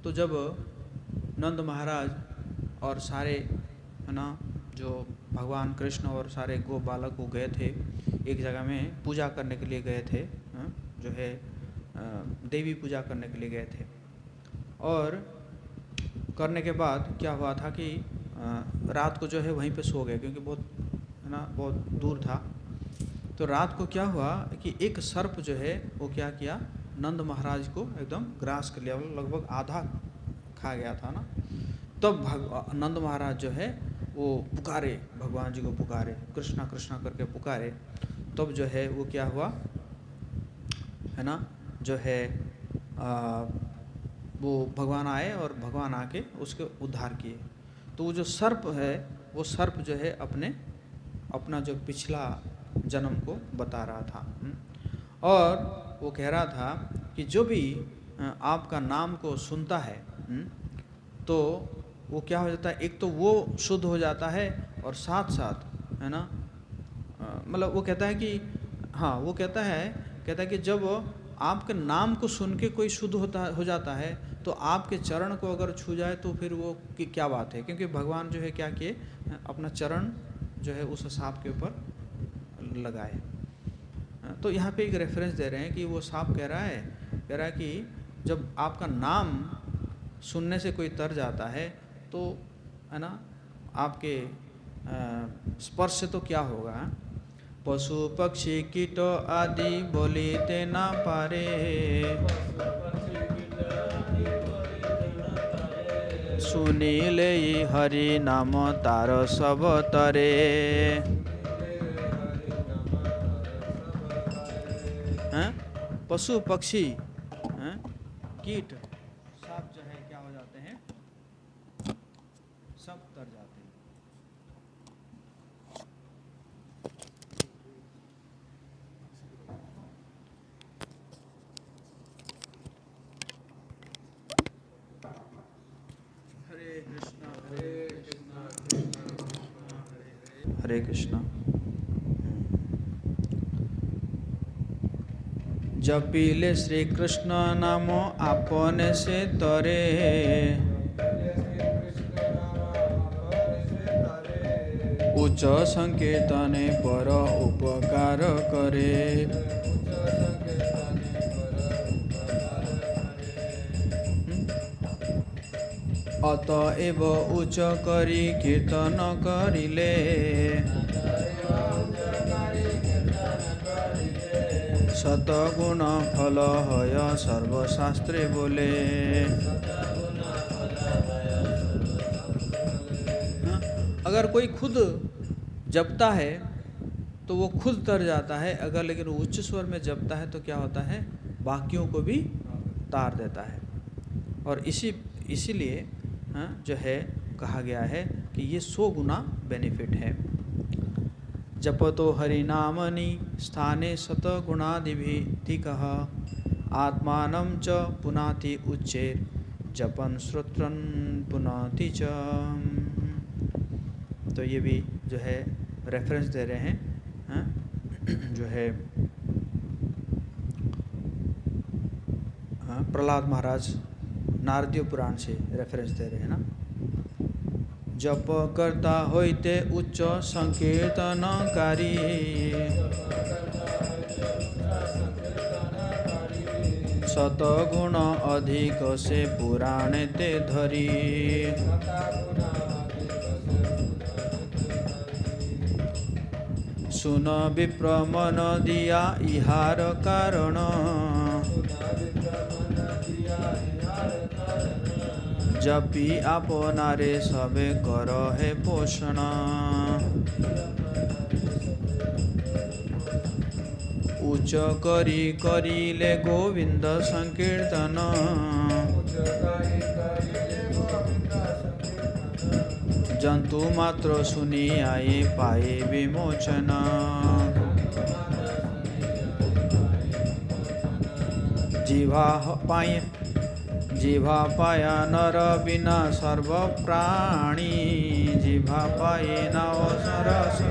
तो जब नंद महाराज और सारे, है ना, जो भगवान कृष्ण और सारे गो बालक को गए थे एक जगह में पूजा करने के लिए गए थे, जो है देवी पूजा करने के लिए गए थे। और करने के बाद क्या हुआ था कि रात को जो है वहीं पे सो गए, क्योंकि बहुत, है ना, बहुत दूर था। तो रात को क्या हुआ कि एक सर्प जो है वो क्या किया, नंद महाराज को एकदम ग्रास कर लिया, लगभग आधा खा गया था ना। तब नंद महाराज जो है वो पुकारे, भगवान जी को पुकारे, कृष्णा कृष्णा करके पुकारे। तब जो है वो क्या हुआ, है ना, जो है वो भगवान आए और भगवान आके उसके उद्धार किए। तो वो जो सर्प है, वो सर्प जो है अपना जो पिछला जन्म को बता रहा था। और वो कह रहा था कि जो भी आपका नाम को सुनता है तो वो क्या हो जाता है, एक तो वो शुद्ध हो जाता है और साथ साथ, है ना, मतलब वो कहता है कि हाँ, वो कहता है कि जब आपके नाम को सुन के कोई शुद्ध हो जाता है तो आपके चरण को अगर छू जाए तो फिर वो क्या बात है। क्योंकि भगवान जो है क्या किए, अपना चरण जो है उस सांप के ऊपर लगाए। तो यहाँ पे एक रेफरेंस दे रहे हैं कि वो सांप कह रहा है कि जब आपका नाम सुनने से कोई तर जाता है तो है ना, आपके स्पर्श से तो क्या होगा। पशु पक्षी कीट आदि बोलीते ना पारे, सुनीले हरि नाम तार सब तरे। पशु पक्षी कीट सांप जो है क्या हो जाते हैं, सब तर जाते हैं। हरे कृष्णा हरे कृष्णा हरे कृष्णा। जपीले श्री कृष्ण नाम आपने से तरे, उच्च संकीर्तने पर उपकार करे। अतएव उच्च करी कीर्तन करिले, सतगुण फल हय सर्वशास्त्रे बोले। अगर कोई खुद जपता है तो वो खुद तर जाता है, अगर लेकिन उच्च स्वर में जपता है तो क्या होता है, बाकियों को भी तार देता है। और इसीलिए जो है कहा गया है कि ये 100 गुना बेनिफिट है। जपतो हरिनामनि स्थाने शतगुणाधिकः, आत्मानं च पुनाति उच्चेर जपन श्रोत्रन पुनाति च। तो ये भी जो है रेफरेंस दे रहे हैं, जो है प्रहलाद महाराज नारदीय पुराण से रेफरेंस दे रहे हैं ना। जप करता होइते उच्च संकीर्तनकारी, शतगुण अधिक से पुराणे ते धरी। सुन विप्र मन दिया इहार कारण, जपी आपनारे सबे कर है पोषण। उच्च करी करिले गोविंद संकीर्तन, जंतु मात्र सुनी आए पाए विमोचन। जिह्वा पाया नर बिना सर्व प्राणी, जिह्वा पाए नवसरस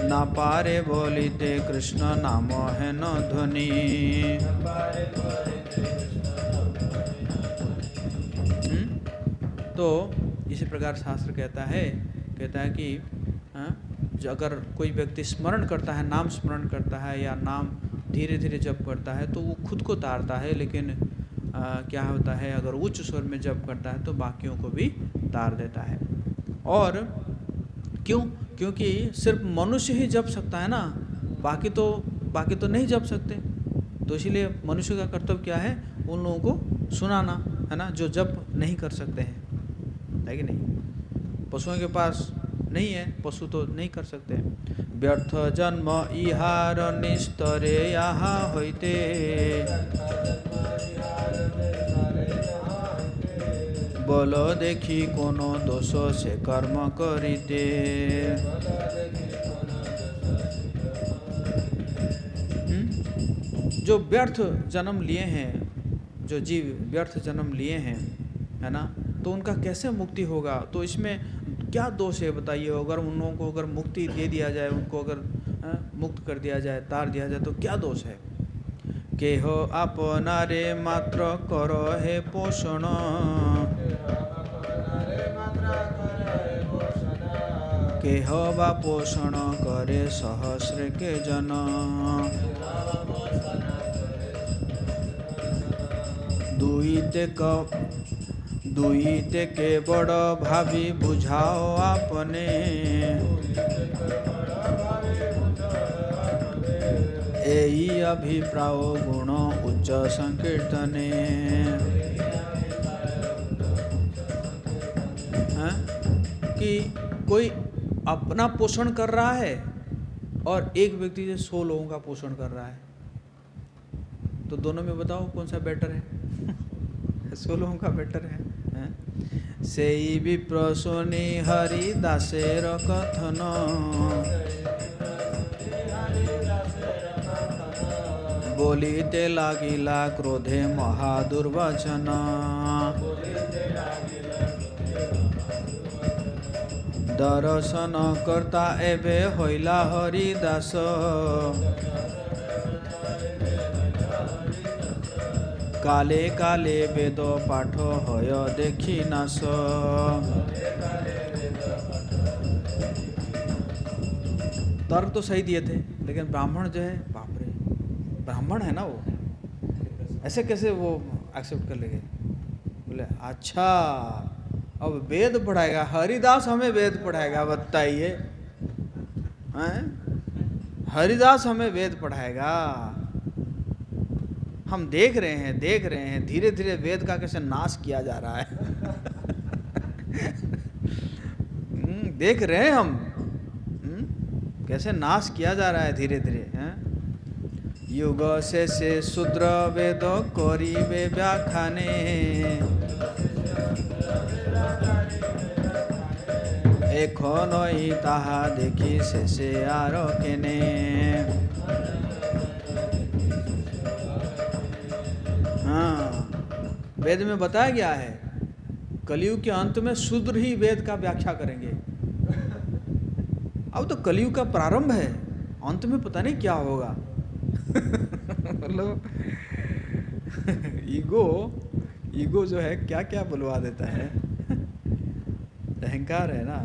ना पारे बोलिते कृष्ण नाम है न ध्वनि। तो इसी प्रकार शास्त्र कहता है कि जो अगर कोई व्यक्ति स्मरण करता है, नाम स्मरण करता है या नाम धीरे धीरे जप करता है तो वो खुद को तारता है, लेकिन क्या होता है, अगर उच्च स्वर में जप करता है तो बाकियों को भी तार देता है। और क्योंकि सिर्फ मनुष्य ही जप सकता है ना, बाकी तो नहीं जप सकते। तो इसीलिए मनुष्य का कर्तव्य क्या है, उन लोगों को सुनाना है ना, जो जप नहीं कर सकते हैं, है कि नहीं। पशुओं के पास नहीं है, पशु तो नहीं कर सकते। व्यर्थ जन्म इहार निस्तरे यहाँ होइते, बोल देखी कोनो दोष से कर्म करिते। जो व्यर्थ जन्म लिए हैं, जो जीव व्यर्थ जन्म लिए हैं, है ना, तो उनका कैसे मुक्ति होगा। तो इसमें क्या दोष है बताइए। अगर उन लोगों को अगर मुक्ति दे दिया जाए, उनको अगर मुक्त कर दिया जाए, तार दिया जाए, तो क्या दोष है। केहो आपनारे मात्र करो है पोषण, केह बा पोषण करे सहस्र के जन। दुईते के बड़ भावी बुझाओ आपने। एई अभिप्राय गुण उच्च संकीर्तने। कि कोई अपना पोषण कर रहा है और एक व्यक्ति से 100 लोगों का पोषण कर रहा है, तो दोनों में बताओ कौन सा बेटर है? 100 लोगों का बेटर है। सेई विप्रसुनि हरिदासेर कथन। बोलिते लागिला क्रोधे महादुर्वचन। दर्शन करता एबे होइला हरिदास। काले काले वेद पाठ होय देखी नास। तर्क तो सही दिए थे, लेकिन ब्राह्मण जो है, बाप रे, ब्राह्मण है ना वो, ऐसे कैसे वो एक्सेप्ट कर लेंगे? बोले अच्छा अब वेद पढ़ाएगा हरिदास, हमें वेद पढ़ाएगा, बताइए हैं? हरिदास हमें वेद पढ़ाएगा? हम देख रहे हैं धीरे धीरे वेद का कैसे नाश किया जा रहा है। देख रहे हैं हम कैसे नाश किया जा रहा है धीरे धीरे। युग से शूद्र वेद करिबे व्याख्याने। एखनई ताहा देखी शेषे आर केने। वेद में बताया गया है कलयुग के अंत में शूद्र ही वेद का व्याख्या करेंगे। अब तो कलयुग का प्रारंभ है, अंत में पता नहीं क्या होगा। मतलब ईगो जो है क्या क्या बुलवा देता है। अहंकार है ना,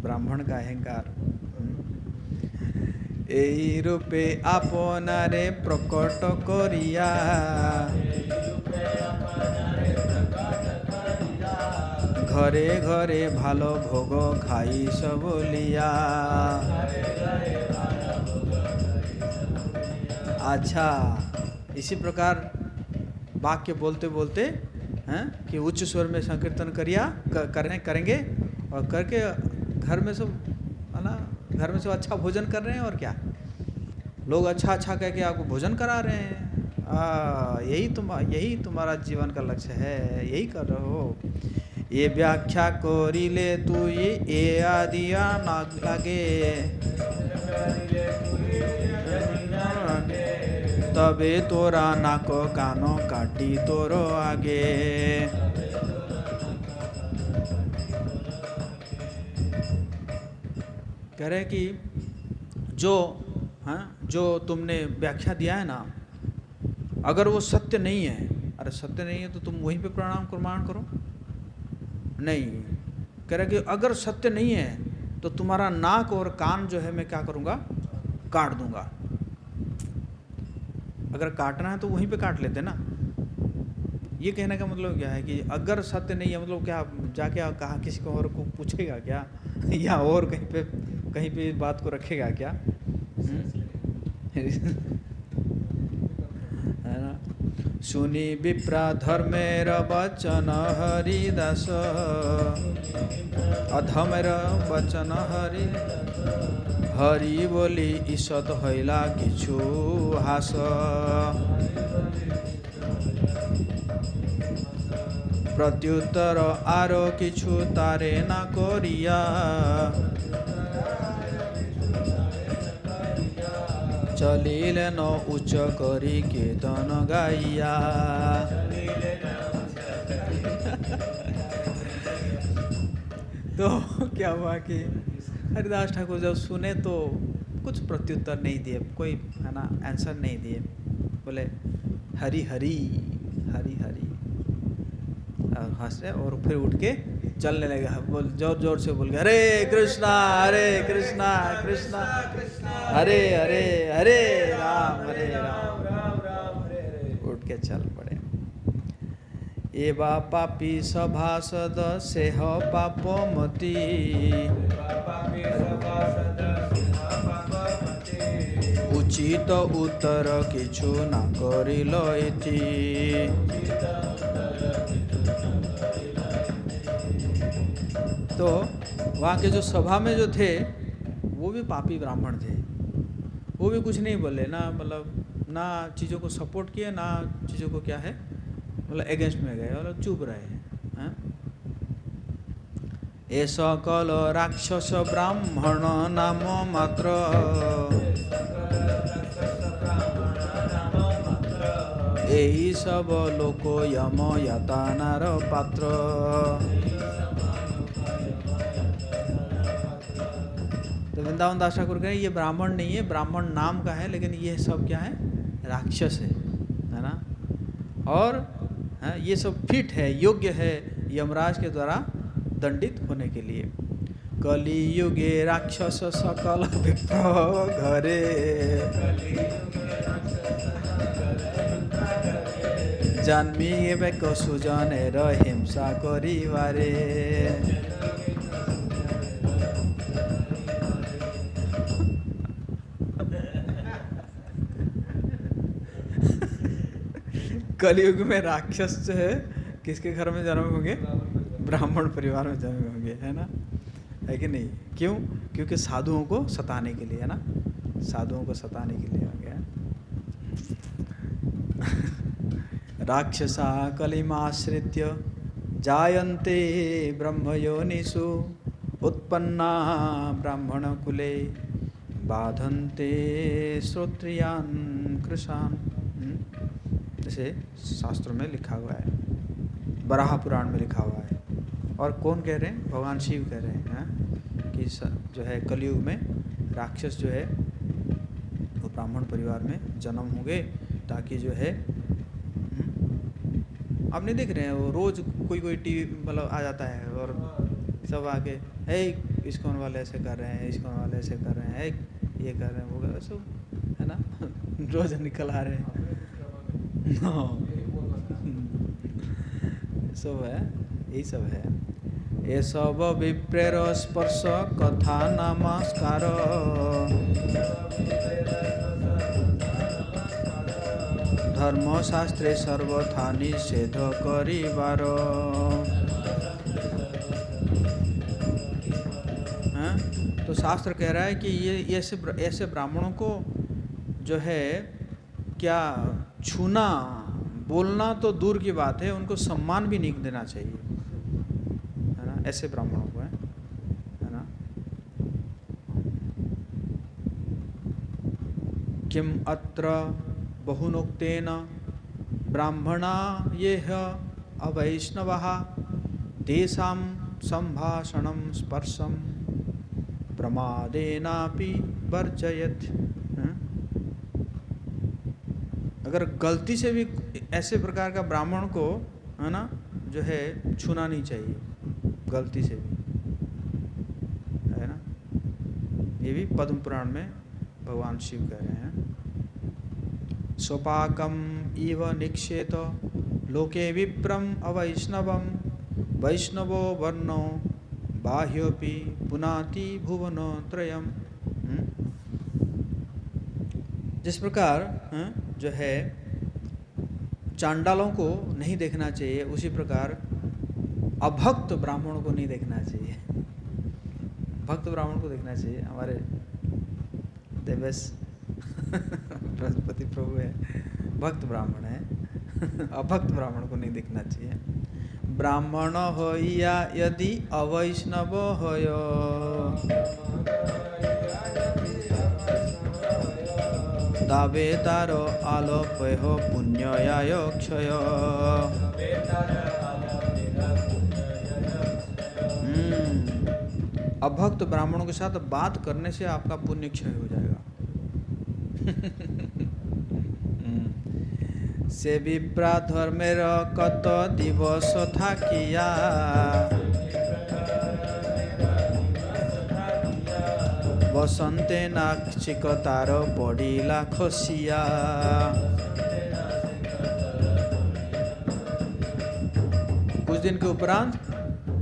ब्राह्मण का अहंकार। एई रूपे आपनारे प्रकट करिया। घरे घरे भालो भोग खाई सब लिया। अच्छा, इसी प्रकार वाक्य बोलते बोलते हैं कि उच्च स्वर में संकीर्तन करेंगे और करके घर में सब अच्छा भोजन कर रहे हैं। और क्या, लोग अच्छा अच्छा कह के आपको भोजन करा रहे हैं। यही तुम्हारा जीवन का लक्ष्य है, यही कर रहे हो। ये व्याख्या करिले तू ये आदिया नाग लागे। तबे तोरा नाक कानो काटी तोरो आगे। कह रहे कि जो तुमने व्याख्या दिया है ना, अगर वो सत्य नहीं है, अरे सत्य नहीं है तो तुम वहीं पे प्रमाण करो। नहीं, कह रहे कि अगर सत्य नहीं है तो तुम्हारा नाक और कान जो है मैं क्या करूँगा, काट दूंगा। अगर काटना है तो वहीं पे काट लेते ना। ये कहने का मतलब क्या है कि अगर सत्य नहीं है, मतलब क्या जाके कहा किसी को और को पूछेगा क्या, या और कहीं पे बात को रखेगा क्या? है ना। सुनी विप्रा धर्मेर वचन हरिदास। अधमेर वचन हरि बोली ईषत हईला किछु हास। प्रत्युत्तर आरो किछु तारे ना करिया। चलिले न उच्च करी कीर्तन गाइया। तो क्या हुआ कि हरिदास ठाकुर जब सुने तो कुछ प्रत्युत्तर नहीं दिए, कोई है ना आंसर नहीं दिए। बोले हरि हरि हरि हरि, हंस रहे और फिर उठ के चलने लगा, बोल जोर जोर से बोल गया, हरे कृष्णा कृष्णा हरे हरे हरे राम उठ के चल पड़े। एवा पापी सभासद सेह पापमती उचित उत्तर किछु ना करिल इति। तो वहाँ के जो सभा में जो थे वो भी पापी ब्राह्मण थे, वो भी कुछ नहीं बोले, ना मतलब ना चीज़ों को सपोर्ट किए, ना चीज़ों को क्या है मतलब अगेंस्ट में गए, मतलब चुप रहे हैं। ए सकल राक्षस ब्राह्मण नाम मात्र यही सब लोक यम यातनार पात्र। तो वृंदावन दास ठाकुर कहें ये ब्राह्मण नहीं है, ब्राह्मण नाम का है, लेकिन ये सब क्या है, राक्षस है ना। और ये सब फिट है, योग्य है यमराज के द्वारा दंडित होने के लिए। कलियुगे राक्षस सकल विप्र घरे जन्मी एक सुजनेर हिंसा करिवारे। कलयुग में राक्षस जो है किसके घर में जन्म होंगे, ब्राह्मण परिवार में जन्म होंगे, है ना, है कि नहीं। क्यों? क्योंकि साधुओं को सताने के लिए, है ना, साधुओं को सताने के लिए होंगे। राक्षसा कलिमाश्रित्य जायन्ते ब्रह्मयोनिषु उत्पन्ना ब्राह्मण कुले बाधन्ते श्रोत्रियान् कृशान्। जैसे शास्त्रों में लिखा हुआ है, बराह पुराण में लिखा हुआ है। और कौन कह रहे हैं? भगवान शिव कह रहे हैं कि जो है कलयुग में राक्षस जो है वो ब्राह्मण परिवार में जन्म होंगे, ताकि जो है आप नहीं देख रहे हैं, वो रोज कोई टीवी मतलब आ जाता है और सब आके है इस्कॉन वाले ऐसे कर रहे हैं, इस्कॉन वाले ऐसे कर रहे हैं, ये कर रहे हैं, वो कर रहे हैं, सब है ना, रोज निकल आ रहे हैं। सब है, यही सब है। ये सब विप्रेर स्पर्श कथा नमस्कार धर्मशास्त्रे सर्वथा निषेध करिवार। तो शास्त्र कह रहा है कि ये ऐसे ब्राह्मणों को जो है क्या छूना, बोलना तो दूर की बात है, उनको सम्मान भी नहीं देना चाहिए, है ना, ऐसे ब्राह्मणों को, है ना। किम अत्र बहुनोक्तेन ब्राह्मणा ये अवैष्णवः तेषां संभाषणं स्पर्शं प्रमादेनापि वर्जयेत्। अगर गलती से भी ऐसे प्रकार का ब्राह्मण को, है ना, जो है छूना नहीं चाहिए, गलती से भी, है ना। ये भी पद्म पुराण में भगवान शिव कह रहे हैं। स्वपाकम इव निक्षेत लोके विप्रम अवैष्णवम वैष्णवो वर्णो बाह्योपि पुनाति भुवनो त्रयम्। जिस प्रकार जो है चांडालों को नहीं देखना चाहिए, उसी प्रकार अभक्त ब्राह्मणों को नहीं देखना चाहिए, भक्त ब्राह्मण को देखना चाहिए। हमारे देवेश बृहस्पति प्रभु है, भक्त ब्राह्मण है, अभक्त ब्राह्मण को नहीं देखना चाहिए। ब्राह्मण होइया यदि अवैष्णव होयो दावे तारो आलोपय हो पुण्ययाय क्षय। अभक्त ब्राह्मणों के साथ बात करने से आपका पुण्य क्षय हो जाएगा। से विप्रा धर्मेर कत दिवस था किया बसंते नाचिक तार पड़ीला खसिया। कुछ दिन के उपरांत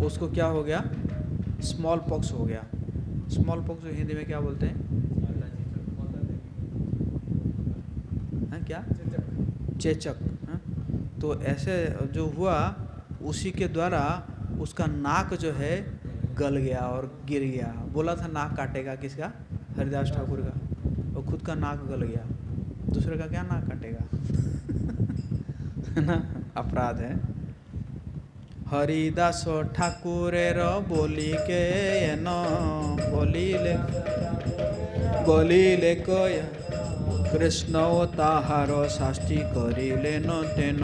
उसको क्या हो गया? स्मॉल पॉक्स हो गया। स्मॉल पॉक्स हिंदी में क्या बोलते हैं? क्या? चेचक। तो ऐसे जो हुआ उसी के द्वारा उसका नाक जो है गल गया और गिर गया। बोला था नाक काटेगा, किसका? हरिदास ठाकुर का। और खुद का नाक गल गया, दूसरे का क्या नाक काटेगा? है ना, अपराध है। हरिदास ठाकुरेर बोली के न बोलिले कया कृष्ण ताहार शास्ति करिले न तेन।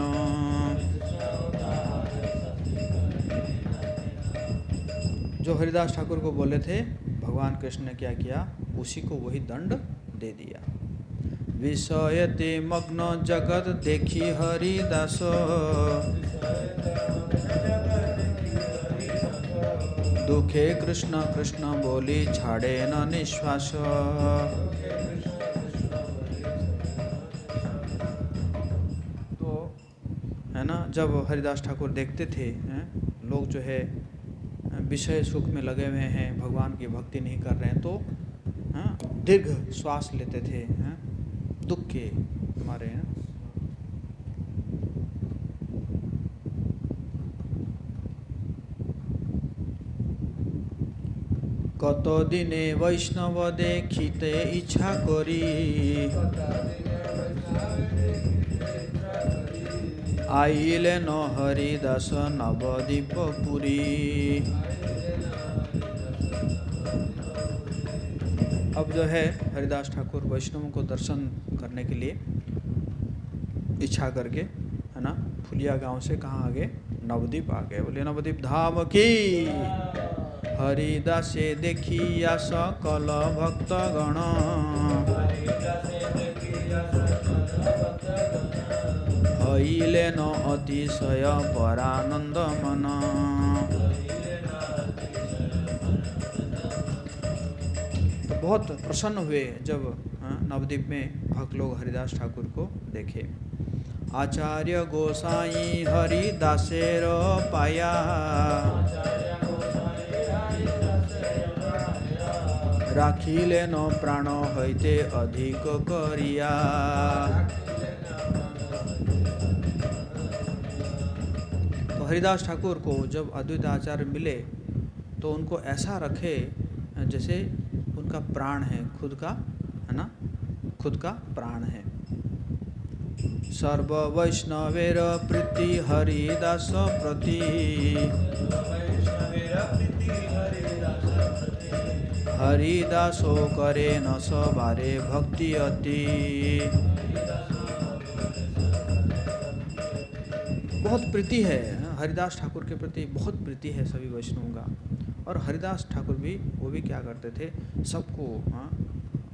जो हरिदास ठाकुर को बोले थे, भगवान कृष्ण ने क्या किया? उसी को वही दंड दे दिया। विषयते मग्न जगत देखी हरिदास दुखे कृष्ण कृष्ण बोली छाड़े न निश्वास। है ना, जब हरिदास ठाकुर देखते थे लोग जो है विषय सुख में लगे हुए हैं, भगवान की भक्ति नहीं कर रहे हैं, तो दीर्घ श्वास लेते थे दुख के मारे। कत दिने वैष्णव देखिते इच्छा करी आइले न हरिदास नवदीप पुरी। अब जो है हरिदास ठाकुर वैष्णवों को दर्शन करने के लिए इच्छा करके, है ना, फुलिया गांव से कहाँ आ गए? नवदीप आ गए। बोले नवदीप धाम की। हरिदासे देखिया सकल भक्तगण हईले न अतिशय परानंद मन। तो बहुत प्रसन्न हुए जब नवदीप में भक्त लोग हरिदास ठाकुर को देखे। आचार्य गोसाई हरिदासेर पाया राखिले न प्राण हईते अधिक करिया। तो हरिदास ठाकुर को जब अद्वैत आचार्य मिले तो उनको ऐसा रखे जैसे उनका प्राण है, खुद का, है ना, खुद का प्राण है। सर्व वैष्णवेर प्रीति हरिदास प्रति हरिदासो करे न सबारे भक्ति अति। बहुत प्रीति है हरिदास ठाकुर के प्रति, बहुत प्रीति है सभी वैष्णवों का। और हरिदास ठाकुर भी, वो भी क्या करते थे? सबको,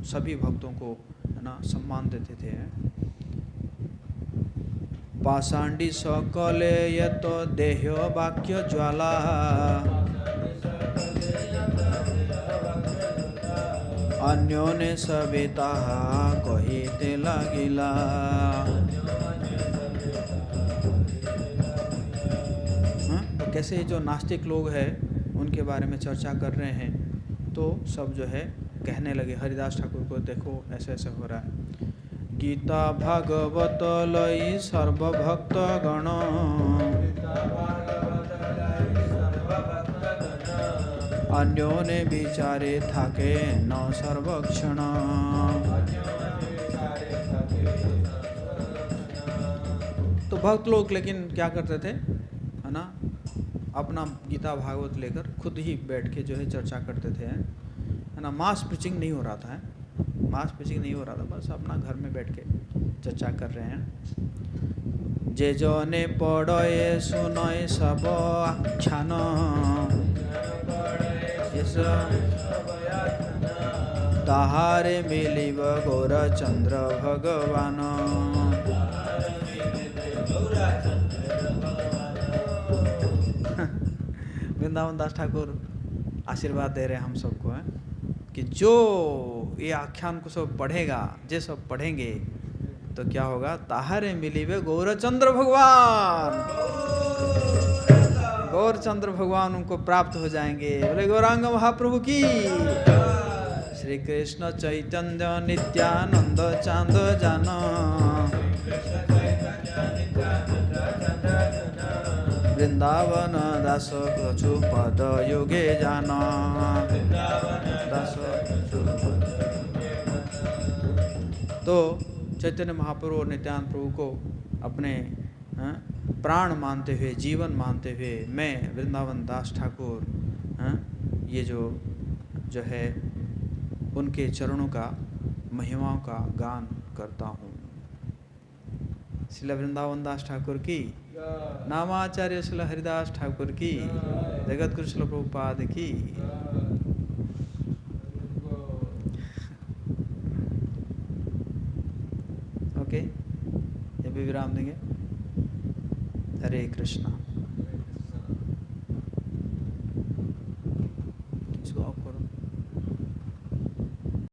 सभी भक्तों को, है ना, सम्मान देते थे। पाषांडी सकले यत देह्य वाक्य ज्वाला अन्योने सवेता कहिते लागिला। तो कैसे जो नास्तिक लोग हैं उनके बारे में चर्चा कर रहे हैं, तो सब जो है कहने लगे हरिदास ठाकुर को, देखो ऐसे ऐसे हो रहा है। गीता भागवत लई सर्वभक्त गण अन्योने विचारे थाके न सर्वक्षण। तो भक्त लोग लेकिन क्या करते थे, है ना, अपना गीता भागवत लेकर खुद ही बैठ के जो है चर्चा करते थे, है ना। मास प्रीचिंग नहीं हो रहा था, मास प्रीचिंग नहीं हो रहा था, बस अपना घर में बैठ के चर्चा कर रहे हैं। जे जने पढ़े सुनय सब आख्यान ताहारे मिलिब गौरचंद्र भगवान। वृंदावन दास ठाकुर आशीर्वाद दे रहे हैं हम सबको, हैं कि जो ये आख्यान को सब पढ़ेगा, जे सब पढ़ेंगे तो क्या होगा, ताहरे मिलीवे गौरचंद्र भगवान, गौरचंद्र भगवान उनको प्राप्त हो जाएंगे। बोले गौरांग महाप्रभु की। श्री कृष्ण चैतन्य नित्यानंद चांद जाना, वृंदावन दास कछु पद योगे जाना। तो चैतन्य महाप्रभु और नित्यानंद प्रभु को अपने प्राण मानते हुए, जीवन मानते हुए, मैं वृंदावन दास ठाकुर ये जो है उनके चरणों का, महिमाओं का गान करता हूँ। श्रील वृंदावन दास ठाकुर की, नामाचार्य श्रील हरिदास ठाकुर की, जगत गुरु श्रील प्रभुपाद की। ओके, ये भी विराम देंगे। हरे कृष्णा। इसको